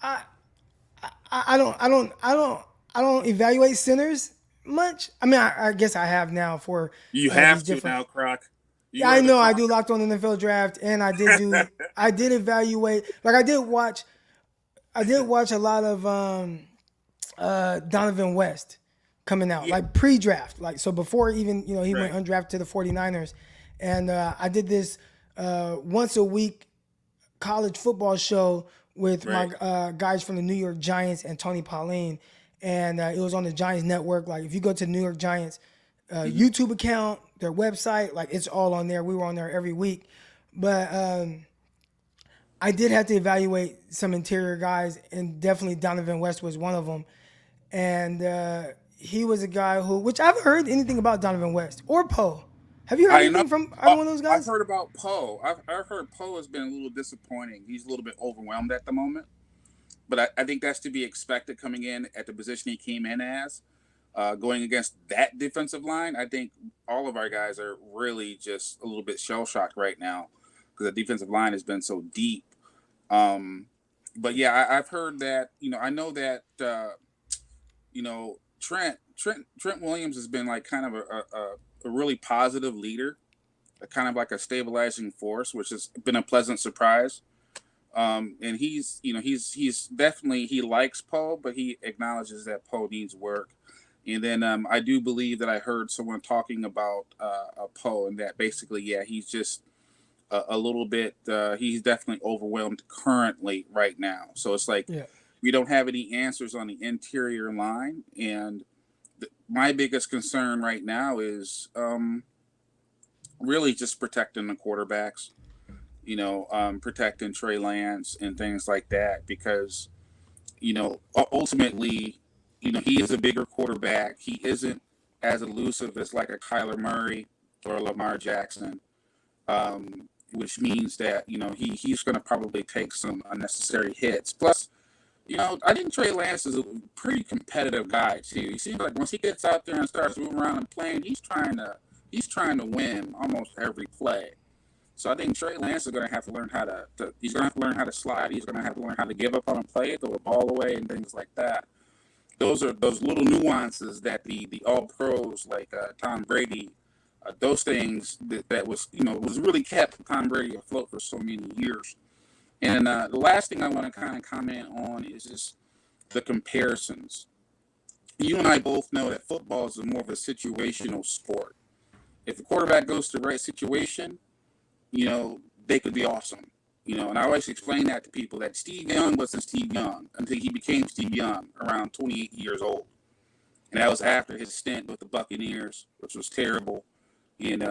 I don't evaluate centers much. I mean, I guess I have now for you have to now, Croc. Yeah, I know. I do Locked On NFL Draft, and I did evaluate. Like I did watch a lot of Donovan West coming out, like pre-draft, like so before even he went undrafted to the 49ers, and I did this once a week college football show with my guys from the New York Giants and Tony Pauline, and it was on the Giants Network. Like if you go to the New York Giants YouTube account, their website. Like it's all on there. We were on there every week, but I did have to evaluate some interior guys, and definitely Donovan West was one of them. And he was a guy who, which I haven't heard anything about Donovan West or Poe. Have you heard I know. anything from either one of those I've guys? heard about Poe. I've heard Poe has been a little disappointing. He's a little bit overwhelmed at the moment, but I think that's to be expected coming in at the position he came in as. Going against that defensive line, I think all of our guys are really just a little bit shell shocked right now because the defensive line has been so deep. But yeah, I've heard that. I know that. Trent Williams has been like kind of a really positive leader, kind of like a stabilizing force, which has been a pleasant surprise. And he's definitely, he likes Poe, but he acknowledges that Poe needs work. And then I do believe that I heard someone talking about Poe, and that basically, yeah, he's just a little bit, he's definitely overwhelmed currently right now. So it's like, we don't have any answers on the interior line. And my biggest concern right now is really just protecting the quarterbacks, protecting Trey Lance and things like that, because, ultimately, he is a bigger quarterback. He isn't as elusive as like a Kyler Murray or Lamar Jackson, which means that, he's going to probably take some unnecessary hits. Plus, I think Trey Lance is a pretty competitive guy too. He seems like once he gets out there and starts moving around and playing, he's trying to win almost every play. So I think Trey Lance is going to have to learn how to he's going to have to learn how to slide. He's going to have to learn how to give up on a play, throw the ball away, and things like that. Those are those little nuances that the all pros like Tom Brady, those things that was really kept Tom Brady afloat for so many years. And the last thing I want to kind of comment on is just the comparisons. You and I both know that football is more of a situational sport. If the quarterback goes to the right situation, they could be awesome. And I always explain that to people that Steve Young wasn't Steve Young until he became Steve Young around 28 years old. And that was after his stint with the Buccaneers, which was terrible, and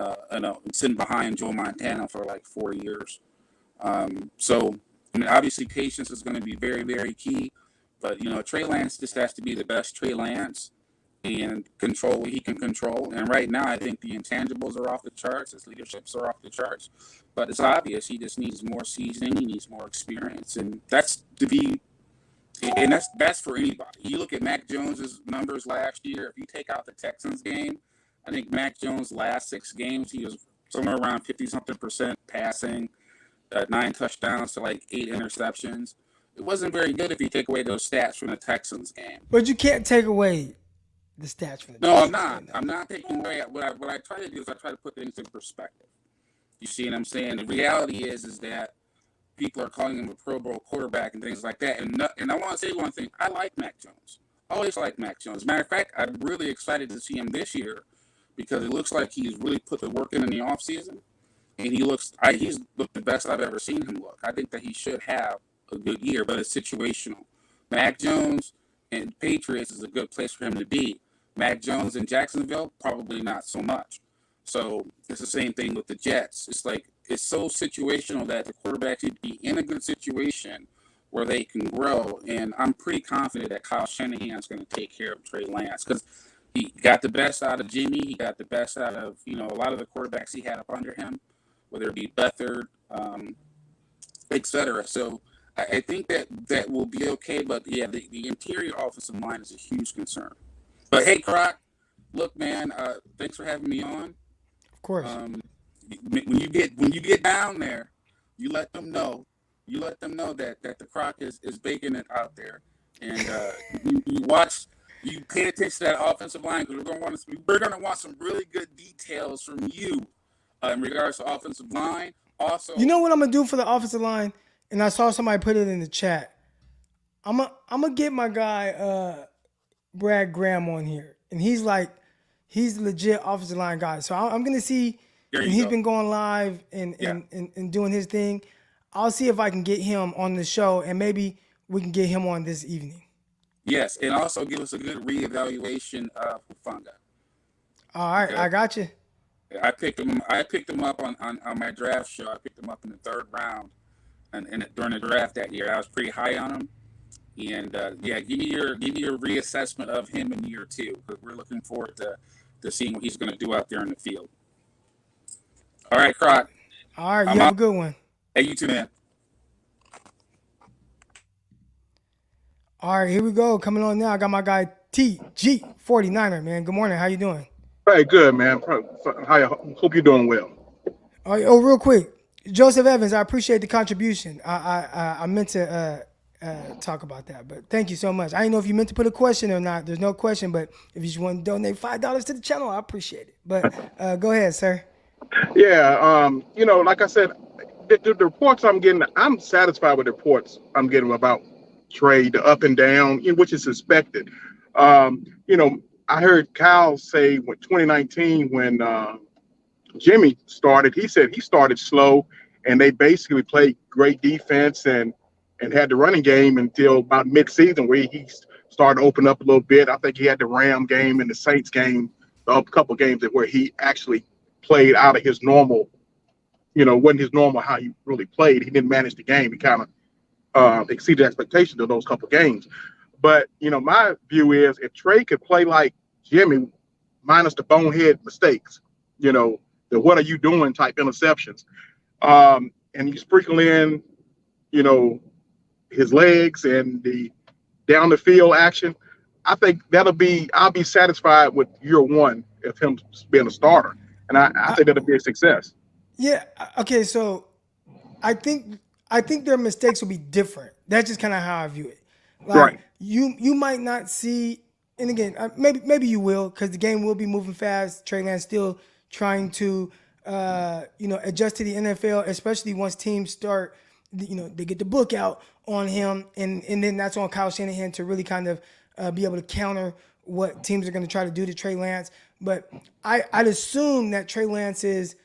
sitting behind Joe Montana for like 4 years. So, obviously patience is going to be very, very key, but, Trey Lance just has to be the best Trey Lance and control what he can control. And right now, I think the intangibles are off the charts. His leaderships are off the charts, but it's obvious he just needs more seasoning. He needs more experience. And that's for anybody. You look at Mac Jones's numbers last year. If you take out the Texans game, I think Mac Jones' last 6 games, he was somewhere around 50-something% passing, 9 touchdowns to like 8 interceptions. It wasn't very good if you take away those stats from the Texans game. But you can't take away the stats from the No, I'm Texans not. game, I'm not taking away. What I try to do is I try to put things in perspective. You see what I'm saying? The reality is that people are calling him a Pro Bowl quarterback and things like that. And I want to say one thing. I like Mac Jones. Always like Mac Jones. Matter of fact, I'm really excited to see him this year because it looks like he's really put the work in the offseason. And he's looked the best I've ever seen him look. I think that he should have a good year, but it's situational. Mac Jones and Patriots is a good place for him to be. Mac Jones in Jacksonville, probably not so much. So it's the same thing with the Jets. It's like it's so situational that the quarterback should be in a good situation where they can grow. And I'm pretty confident that Kyle Shanahan's going to take care of Trey Lance because he got the best out of Jimmy. He got the best out of a lot of the quarterbacks he had up under him, whether it be Beathard, etc. So I think that will be okay. But yeah, the interior offensive line is a huge concern. But hey, Croc, look, man, thanks for having me on. Of course. When you get down there, you let them know. You let them know that the Croc is baking it out there, and you watch. You pay attention to that offensive line because we're gonna want some really good details from you in regards to offensive line. Also, you know what I'm gonna do for the offensive line, and I saw somebody put it in the chat. I'm gonna get my guy Brad Graham on here, and he's a legit offensive line guy. So I'm gonna see. And he's been going live and doing his thing. I'll see if I can get him on the show, and maybe we can get him on this evening. Yes, and also give us a good reevaluation of Hufanga. All right, okay. I got you. I picked him up on my draft show. I picked him up in the 3rd round, and during the draft that year, I was pretty high on him. And give me your reassessment of him in year 2, because we're looking forward to seeing what he's going to do out there in the field. All right, Croc. All right, you have a good one. Hey, you too, man. All right, here we go. Coming on now, I got my guy TG49er, man. Good morning. How you doing? Hey, good, man. Hope you're doing well. Oh, real quick, Joseph Evans, I appreciate the contribution. I meant to talk about that, but thank you so much. I didn't know if you meant to put a question or not. There's no question, but if you just want to donate $5 to the channel, I appreciate it. But go ahead, sir. Yeah, like I said, the reports I'm getting, I'm satisfied with the reports I'm getting about Trey, the up and down, which is expected. I heard Kyle say with 2019 when Jimmy started, he said he started slow and they basically played great defense and had the running game until about mid-season where he started to open up a little bit. I think he had the Ram game and the Saints game, a couple of games where he actually played out of his normal, wasn't his normal how he really played. He didn't manage the game. He kind of exceeded expectations of those couple of games. But, my view is if Trey could play like Jimmy, minus the bonehead mistakes, the what are you doing type interceptions, and you sprinkle in, his legs and the down the field action, I think I'll be satisfied with year 1 of him being a starter. And I think that'll be a success. Yeah. Okay. So I think their mistakes will be different. That's just kind of how I view it. Like, right. You might not see, and again, maybe you will, because the game will be moving fast. Trey Lance still trying to, adjust to the NFL, especially once teams start, they get the book out on him, and then that's on Kyle Shanahan to really kind of be able to counter what teams are going to try to do to Trey Lance. But I'd assume that Trey Lance's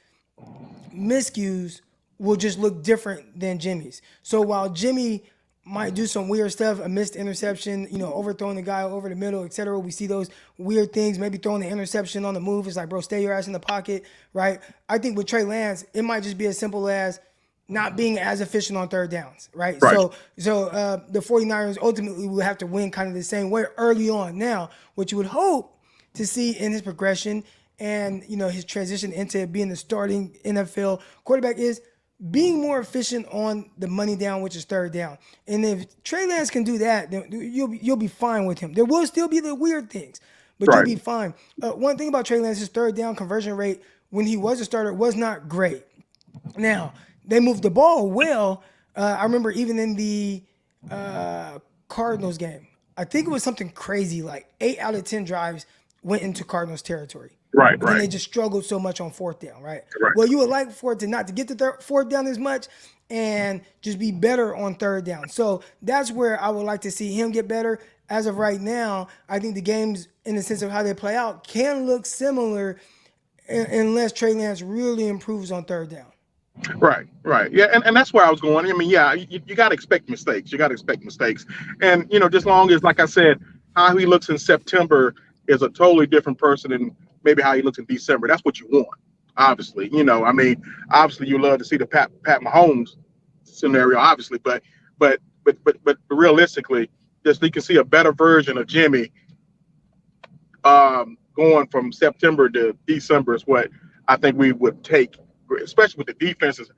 miscues will just look different than Jimmy's. So while Jimmy might do some weird stuff, a missed interception, overthrowing the guy over the middle, et cetera, we see those weird things, maybe throwing the interception on the move. It's like, bro, stay your ass in the pocket, right? I think with Trey Lance, it might just be as simple as not being as efficient on 3rd downs, right? So the 49ers ultimately will have to win kind of the same way early on. Now, what you would hope to see in his progression and, his transition into being the starting NFL quarterback is being more efficient on the money down, which is 3rd down. And if Trey Lance can do that, then you'll be fine with him. There will still be the weird things, but you'll be fine. One thing about Trey Lance's 3rd down conversion rate when he was a starter was not great. Now, they moved the ball well. I remember even in the Cardinals game, I think it was something crazy, like 8 out of 10 drives went into Cardinals territory. Right. And they just struggled so much on 4th down, right? Well, you would like for it to not to get to 4th down as much and just be better on 3rd down. So that's where I would like to see him get better. As of right now, I think the games, in the sense of how they play out, can look similar unless Trey Lance really improves on 3rd down. Right. Yeah, and that's where I was going. I mean, yeah, you got to expect mistakes. And, just long as, like I said, how he looks in September is a totally different person than maybe how he looks in December. That's what you want, obviously. Obviously you love to see the Pat Mahomes scenario, obviously, but realistically, just you can see a better version of Jimmy going from September to December is what I think we would take, especially with the defenses,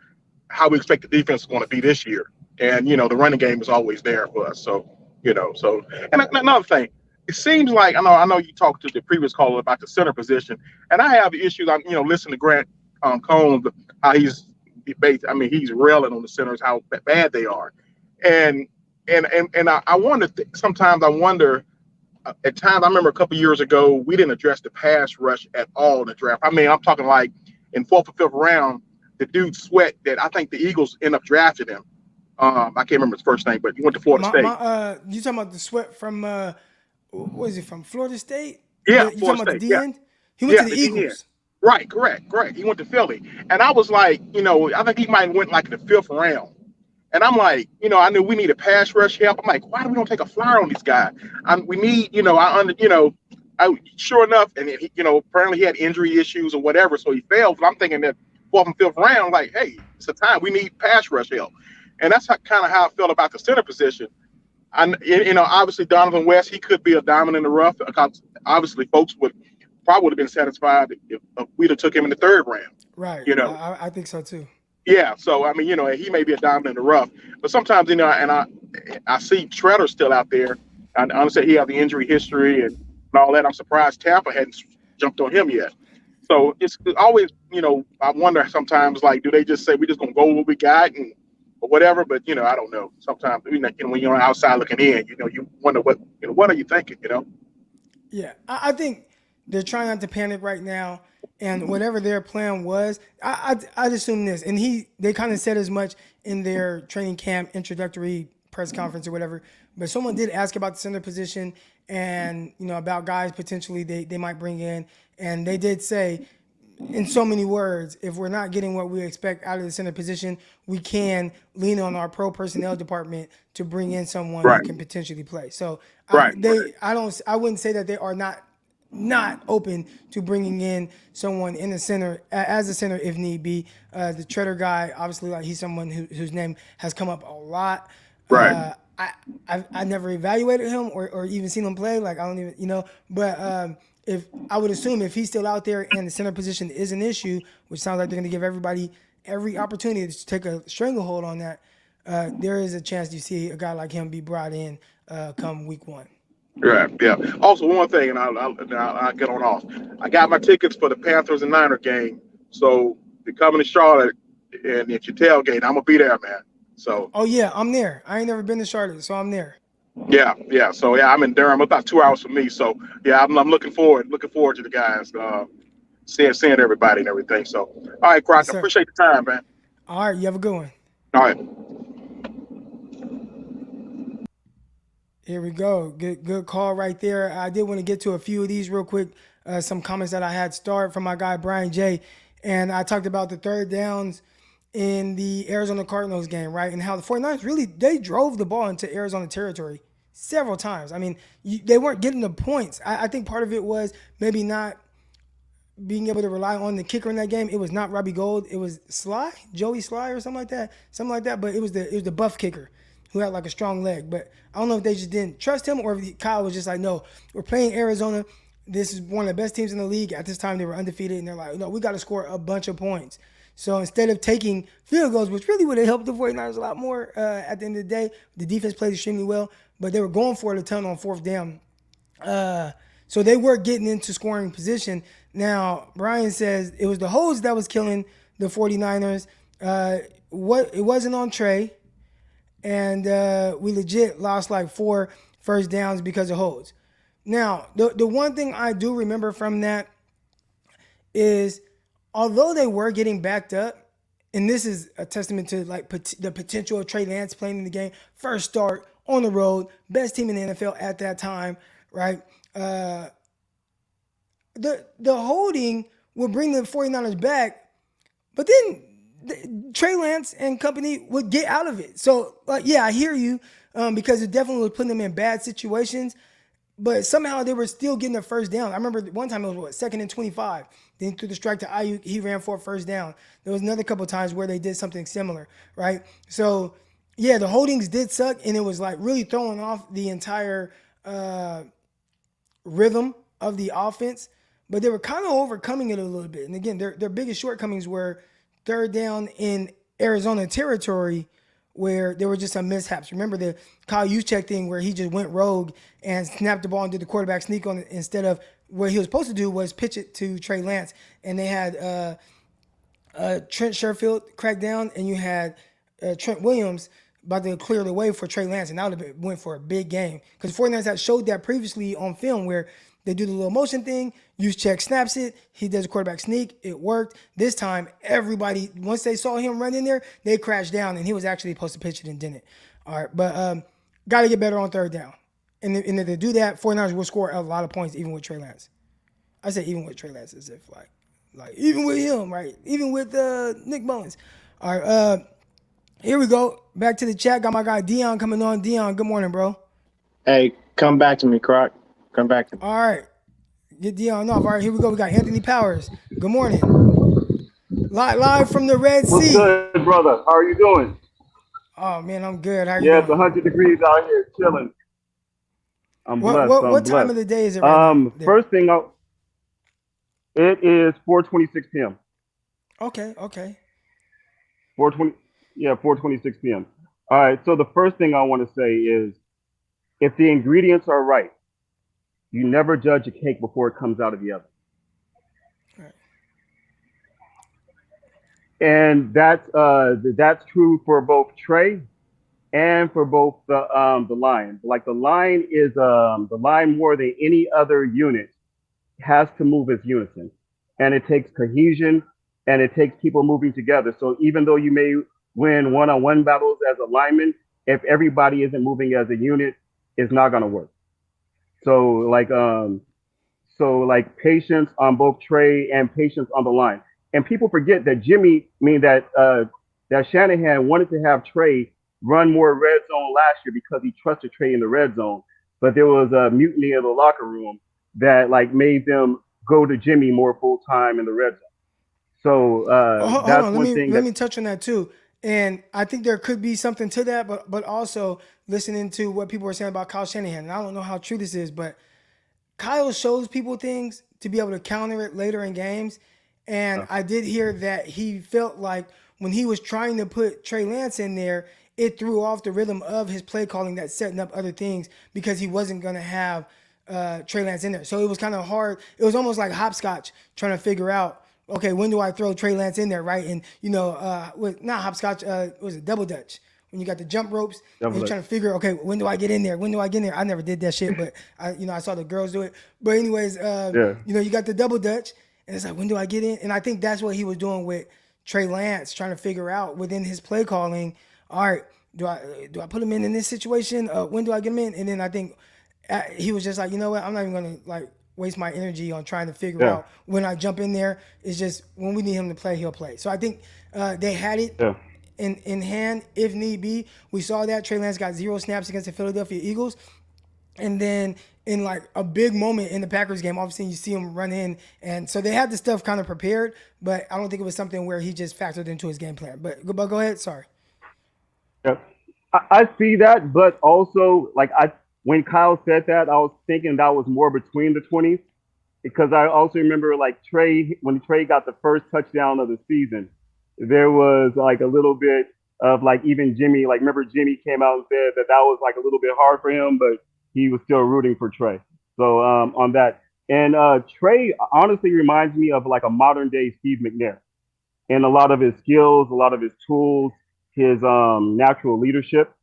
how we expect the defense is going to be this year. And, the running game is always there for us. So, and another thing, it seems like, I know you talked to the previous caller about the center position, and I have issues. I'm, listening to Grant Combs, how he's railing on the centers, how bad they are. And I wonder, sometimes I wonder, at times, I remember a couple years ago, we didn't address the pass rush at all in the draft. I mean, I'm talking like in 4th or 5th round, the dude Sweat, that I think the Eagles end up drafting him. I can't remember his first name, but he went to Florida State. You talking about the Sweat from, what is he, from Florida State? Yeah, you Florida talking about State, the D-end? He went to the Eagles. Right, correct. He went to Philly. And I was like, I think he might have went like in the 5th round. And I'm like, I knew we need a pass rush help. I'm like, why do we don't take a flyer on these guys? We need, I sure enough, and he, apparently he had injury issues or whatever, so he failed. But I'm thinking that fourth and fifth round, like, hey, it's a time we need pass rush help, and that's kind of how I felt about the center position. Obviously Donovan West, he could be a diamond in the rough. Obviously, folks probably would have been satisfied if we'd have took him in the third round. Right. I think so too. Yeah. So I mean, he may be a diamond in the rough, but sometimes and I see Treader still out there. I understand he has the injury history and all that. I'm surprised Tampa hadn't jumped on him yet. So it's always, I wonder sometimes, like, do they just say we're just gonna go with what we got or whatever? But I don't know. Sometimes when you're on the outside looking in, you wonder what are you thinking? Yeah, I think they're trying not to panic right now, and whatever their plan was, I'd assume this, and they kind of said as much in their training camp introductory press conference or whatever. But someone did ask about the center position and about guys potentially they might bring in, and they did say, in so many words, if we're not getting what we expect out of the center position, we can lean on our pro personnel department to bring in someone who can potentially play. So I wouldn't say that they are not open to bringing in someone in the center as a center if need be. The Treader guy, obviously, like, he's someone whose name has come up a lot. Right. I never evaluated him or even seen him play. Like, I don't even, but if I would assume if he's still out there and the center position is an issue, which sounds like they're going to give everybody every opportunity to take a stranglehold on that, there is a chance you see a guy like him be brought in come week 1. Right. Yeah. Also, one thing, and I'll get on off. I got my tickets for the Panthers and Niner game. So if you're coming to Charlotte and if you tailgate, I'm gonna be there, man. So. Oh yeah, I'm there. I ain't never been to Charlotte, so I'm there. Yeah. So I'm in Durham, about 2 hours from me. So yeah, I'm looking forward to the guys, seeing everybody and everything. So all right, Croc, I appreciate the time, man. All right, you have a good one. All right. Here we go. Good call right there. I did want to get to a few of these real quick. Some comments that I had start from my guy Brian J. And I talked about the third downs in the Arizona Cardinals game, right? And how the 49ers really, they drove the ball into Arizona territory several times. I mean, they weren't getting the points. I think part of it was maybe not being able to rely on the kicker in that game. It was not Robbie Gould. It was Joey Sly or something like that. But it was the buff kicker who had like a strong leg. But I don't know if they just didn't trust him or if Kyle was just like, no, we're playing Arizona. This is one of the best teams in the league. At this time, they were undefeated, and they're like, no, we got to score a bunch of points. So instead of taking field goals, which really would have helped the 49ers a lot more at the end of the day, the defense played extremely well, but they were going for it a ton on fourth down. So they were getting into scoring position. Now, Brian says it was the holds that was killing the 49ers. It wasn't on Trey, and we legit lost like 4 first downs because of holds. Now, the one thing I do remember from that is, although they were getting backed up, and this is a testament to like the potential of Trey Lance playing in the game, first start on the road, best team in the NFL at that time, right? The holding would bring the 49ers back, but then Trey Lance and company would get out of it. So, I hear you, because it definitely was putting them in bad situations. But somehow they were still getting their first down. I remember one time it was 2nd and 25. Then threw the strike to Aiyuk. He ran for a first down. There was another couple of times where they did something similar, right? So, yeah, the holdings did suck, and it was like really throwing off the entire rhythm of the offense. But they were kind of overcoming it a little bit. And again, their biggest shortcomings were third down in Arizona territory, where there were just some mishaps. Remember the Kyle Juszczyk thing where he just went rogue and snapped the ball and did the quarterback sneak on it, instead of what he was supposed to do was pitch it to Trey Lance. And they had Trent Sherfield crack down, and you had Trent Williams about to clear the way for Trey Lance, and that would have went for a big game. Because 49ers had showed that previously on film where they do the little motion thing, Juszczyk snaps it, he does a quarterback sneak, it worked. This time, everybody, once they saw him run in there, they crashed down, and he was actually supposed to pitch it and didn't. All right, but got to get better on third down. And if they do that, 49ers will score a lot of points, even with Trey Lance. I say even with Trey Lance as if like even with him, right? Even with Nick Mullins. All right, here we go. Back to the chat. Got my guy Dion coming on. Dion, good morning, bro. Hey, come back to me, Croc. Come back to me. All right. Get Dion off. All right, here we go. We got Anthony Powers. Good morning. Live from the Red What's Sea. good, brother? How are you doing? Oh man, I'm good. How are you Yeah, it's doing? 100 degrees out here chilling. I'm What blessed. what I'm what time of blessed. the day is it right now? There. First thing, it is 4:26 p.m. Okay. 4:20, yeah, 4:26 p.m. All right. So the first thing I want to say is, if the ingredients are right, you never judge a cake before it comes out of the oven, All right. and that's true for both Trey and for both the Lions. Like the line more than any other unit has to move as unison, and it takes cohesion, and it takes people moving together. So even though you may win one-on-one battles as a lineman, if everybody isn't moving as a unit, it's not going to work. So like patience on both Trey and patience on the line. And people forget that that Shanahan wanted to have Trey run more red zone last year because he trusted Trey in the red zone. But there was a mutiny in the locker room that like made them go to Jimmy more full time in the red zone. So Hold that's on. one thing Let that me touch on that too. And I think there could be something to that, but also listening to what people were saying about Kyle Shanahan. And I don't know how true this is, but Kyle shows people things to be able to counter it later in games. And I did hear that he felt like when he was trying to put Trey Lance in there, it threw off the rhythm of his play calling that's setting up other things because he wasn't going to have Trey Lance in there. So it was kind of hard. It was almost like hopscotch trying to figure out, okay, when do I throw Trey Lance in there, right? And, not hopscotch, was it double dutch? When you got the jump ropes and you're trying to figure, okay, when do I get in there? When do I get in there? I never did that shit, but I saw the girls do it. But anyways, yeah. you got the double dutch and it's like, when do I get in? And I think that's what he was doing with Trey Lance, trying to figure out within his play calling, all right, do I put him in this situation? When do I get him in? And then I think he was just like, you know what? I'm not even going to like waste my energy on trying to figure Yeah. out when I jump in there. It's just when we need him to play, he'll play. So I think they had it Yeah. in hand if need be. We saw that Trey Lance got 0 snaps against the Philadelphia Eagles. And then in like a big moment in the Packers game, obviously you see him run in. And so they had the stuff kind of prepared, but I don't think it was something where he just factored into his game plan. But go ahead. Sorry. Yeah. I see that, but also when Kyle said that, I was thinking that was more between the 20s because I also remember like when Trey got the first touchdown of the season, there was like a little bit of like even Jimmy, like remember Jimmy came out and said that was like a little bit hard for him, but he was still rooting for Trey. So on that, and Trey honestly reminds me of like a modern day Steve McNair in a lot of his skills, a lot of his tools, his natural leadership.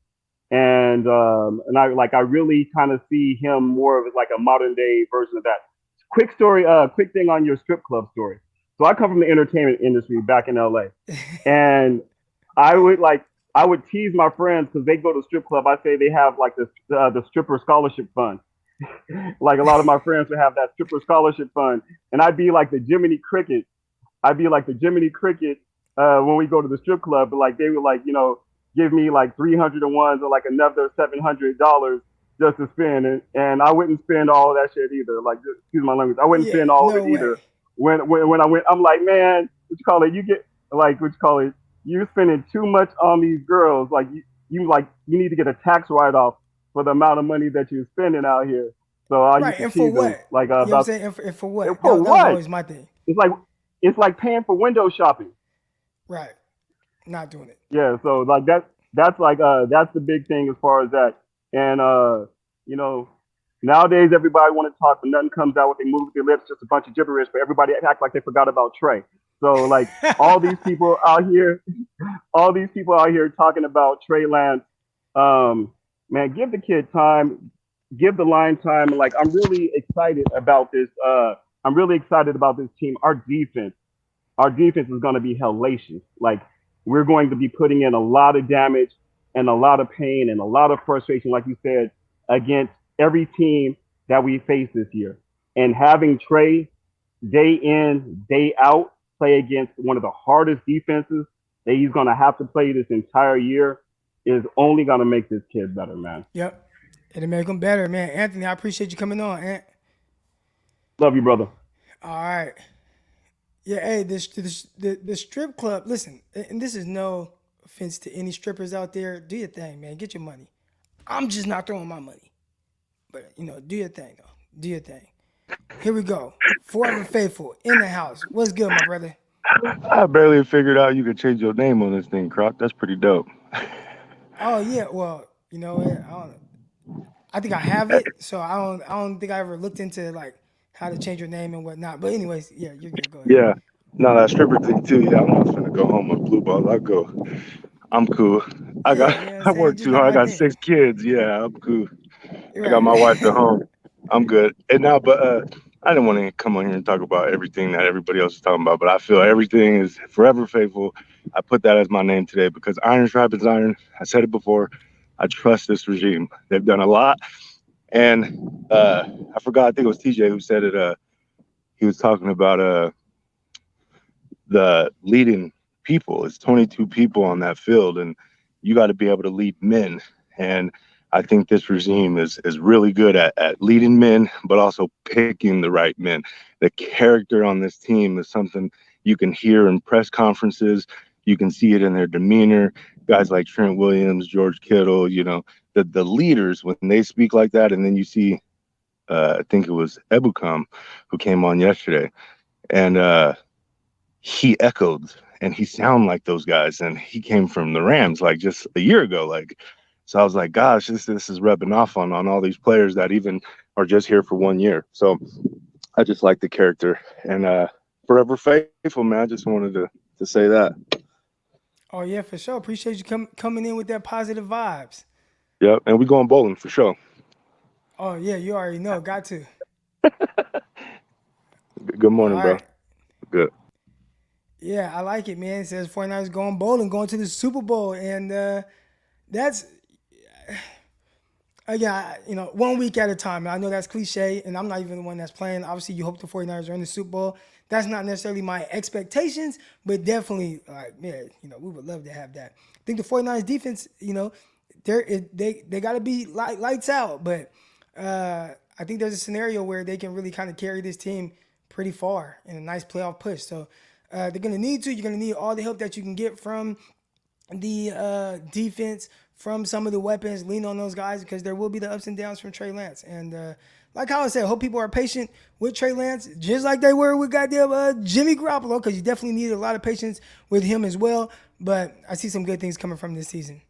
And I really kind of see him more of like a modern day version of that. Quick thing on your strip club story. So I come from the entertainment industry back in LA, and I would tease my friends because they go to strip club. I say they have like the stripper scholarship fund. Like a lot of my friends would have that stripper scholarship fund, and I'd be like the Jiminy Cricket. When we go to the strip club, but like they would like give me like 300 ones or like another $700 just to spend, and I wouldn't spend all of that shit either. Like, excuse my language, I wouldn't spend all of it either. When I went, I'm like, man, you're spending too much on these girls. Like you need to get a tax write-off for the amount of money that you're spending out here. So I used to And for tease them, what? like You know what I'm about saying? And for what? for That was what? always my thing. It's like paying for window shopping. Right. Not doing it. Yeah, so like that's the big thing as far as that. And nowadays everybody want to talk, but nothing comes out what they move with their lips, just a bunch of gibberish, but everybody act like they forgot about Trey. So like all these people out here talking about Trey Lance, man, give the kid time, give the line time. Like I'm really excited about this. I'm really excited about this team. Our defense is going to be hellacious. Like we're going to be putting in a lot of damage and a lot of pain and a lot of frustration, like you said, against every team that we face this year. And having Trey day in, day out play against one of the hardest defenses that he's going to have to play this entire year is only going to make this kid better, man. Yep. It'll make him better, man. Anthony, I appreciate you coming on, Ant. Love you, brother. All right. Yeah, hey, the strip club, listen, and this is no offense to any strippers out there. Do your thing, man. Get your money. I'm just not throwing my money. But, do your thing, though. Do your thing. Here we go. Forever Faithful in the house. What's good, my brother? I barely figured out you could change your name on this thing, Croc. That's pretty dope. Oh, yeah. Well, I think I have it, so I don't think I ever looked into, like, how to change your name and whatnot. But anyways, yeah, you're good. Go ahead. Yeah. No, that stripper thing too. Yeah, I'm not finna go home with blue balls. I'm cool. I work too hard. I got 6 kids. Yeah, I'm cool. I got my wife at home. I'm good. And now, but I didn't want to come on here and talk about everything that everybody else is talking about, but I feel everything is forever faithful. I put that as my name today because iron sharpens iron. I said it before. I trust this regime. They've done a lot. And I forgot, I think it was TJ who said it. He was talking about the leading people. It's 22 people on that field, and you got to be able to lead men. And I think this regime is really good at leading men, but also picking the right men. The character on this team is something you can hear in press conferences. You can see it in their demeanor. Guys like Trent Williams, George Kittle, the leaders, when they speak like that, and then you see, I think it was Ebukam who came on yesterday, and he echoed, and he sounded like those guys, and he came from the Rams like just a year ago, so I was like, gosh, this is rubbing off on all these players that even are just here for 1 year. So I just like the character, and forever faithful, man. I just wanted to say that. Oh yeah, for sure. Appreciate you coming in with that positive vibes. Yep, and we going bowling for sure. Oh yeah, you already know. Got to. Good morning, All bro. right. Good. Yeah, I like it, man. It says 49ers going bowling, going to the Super Bowl, and that's again, 1 week at a time. I know that's cliche, and I'm not even the one that's playing. Obviously, you hope the 49ers are in the Super Bowl. That's not necessarily my expectations, but definitely, we would love to have that. I think the 49ers defense, they got to be lights out, but I think there's a scenario where they can really kind of carry this team pretty far in a nice playoff push. So they're going to need to. You're going to need all the help that you can get from the defense, from some of the weapons. Lean on those guys because there will be the ups and downs from Trey Lance. And like how I said, I hope people are patient with Trey Lance, just like they were with goddamn Jimmy Garoppolo, because you definitely need a lot of patience with him as well. But I see some good things coming from this season.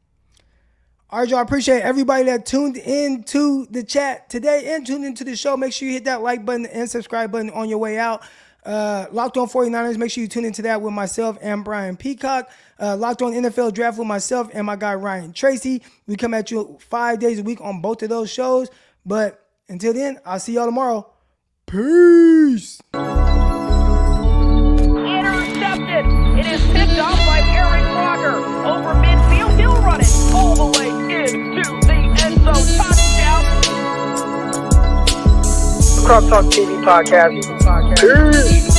All right, y'all. I appreciate everybody that tuned into the chat today and tuned into the show. Make sure you hit that like button and subscribe button on your way out. Locked on 49ers, make sure you tune into that with myself and Brian Peacock. Locked on NFL Draft with myself and my guy Ryan Tracy. We come at you 5 days a week on both of those shows. But until then, I'll see y'all tomorrow. Peace. Intercepted. It is picked off by Aaron Rodgers over midfield. He'll run it all the way into the end zone. Touchdown. Croc Talk TV podcast. Peace.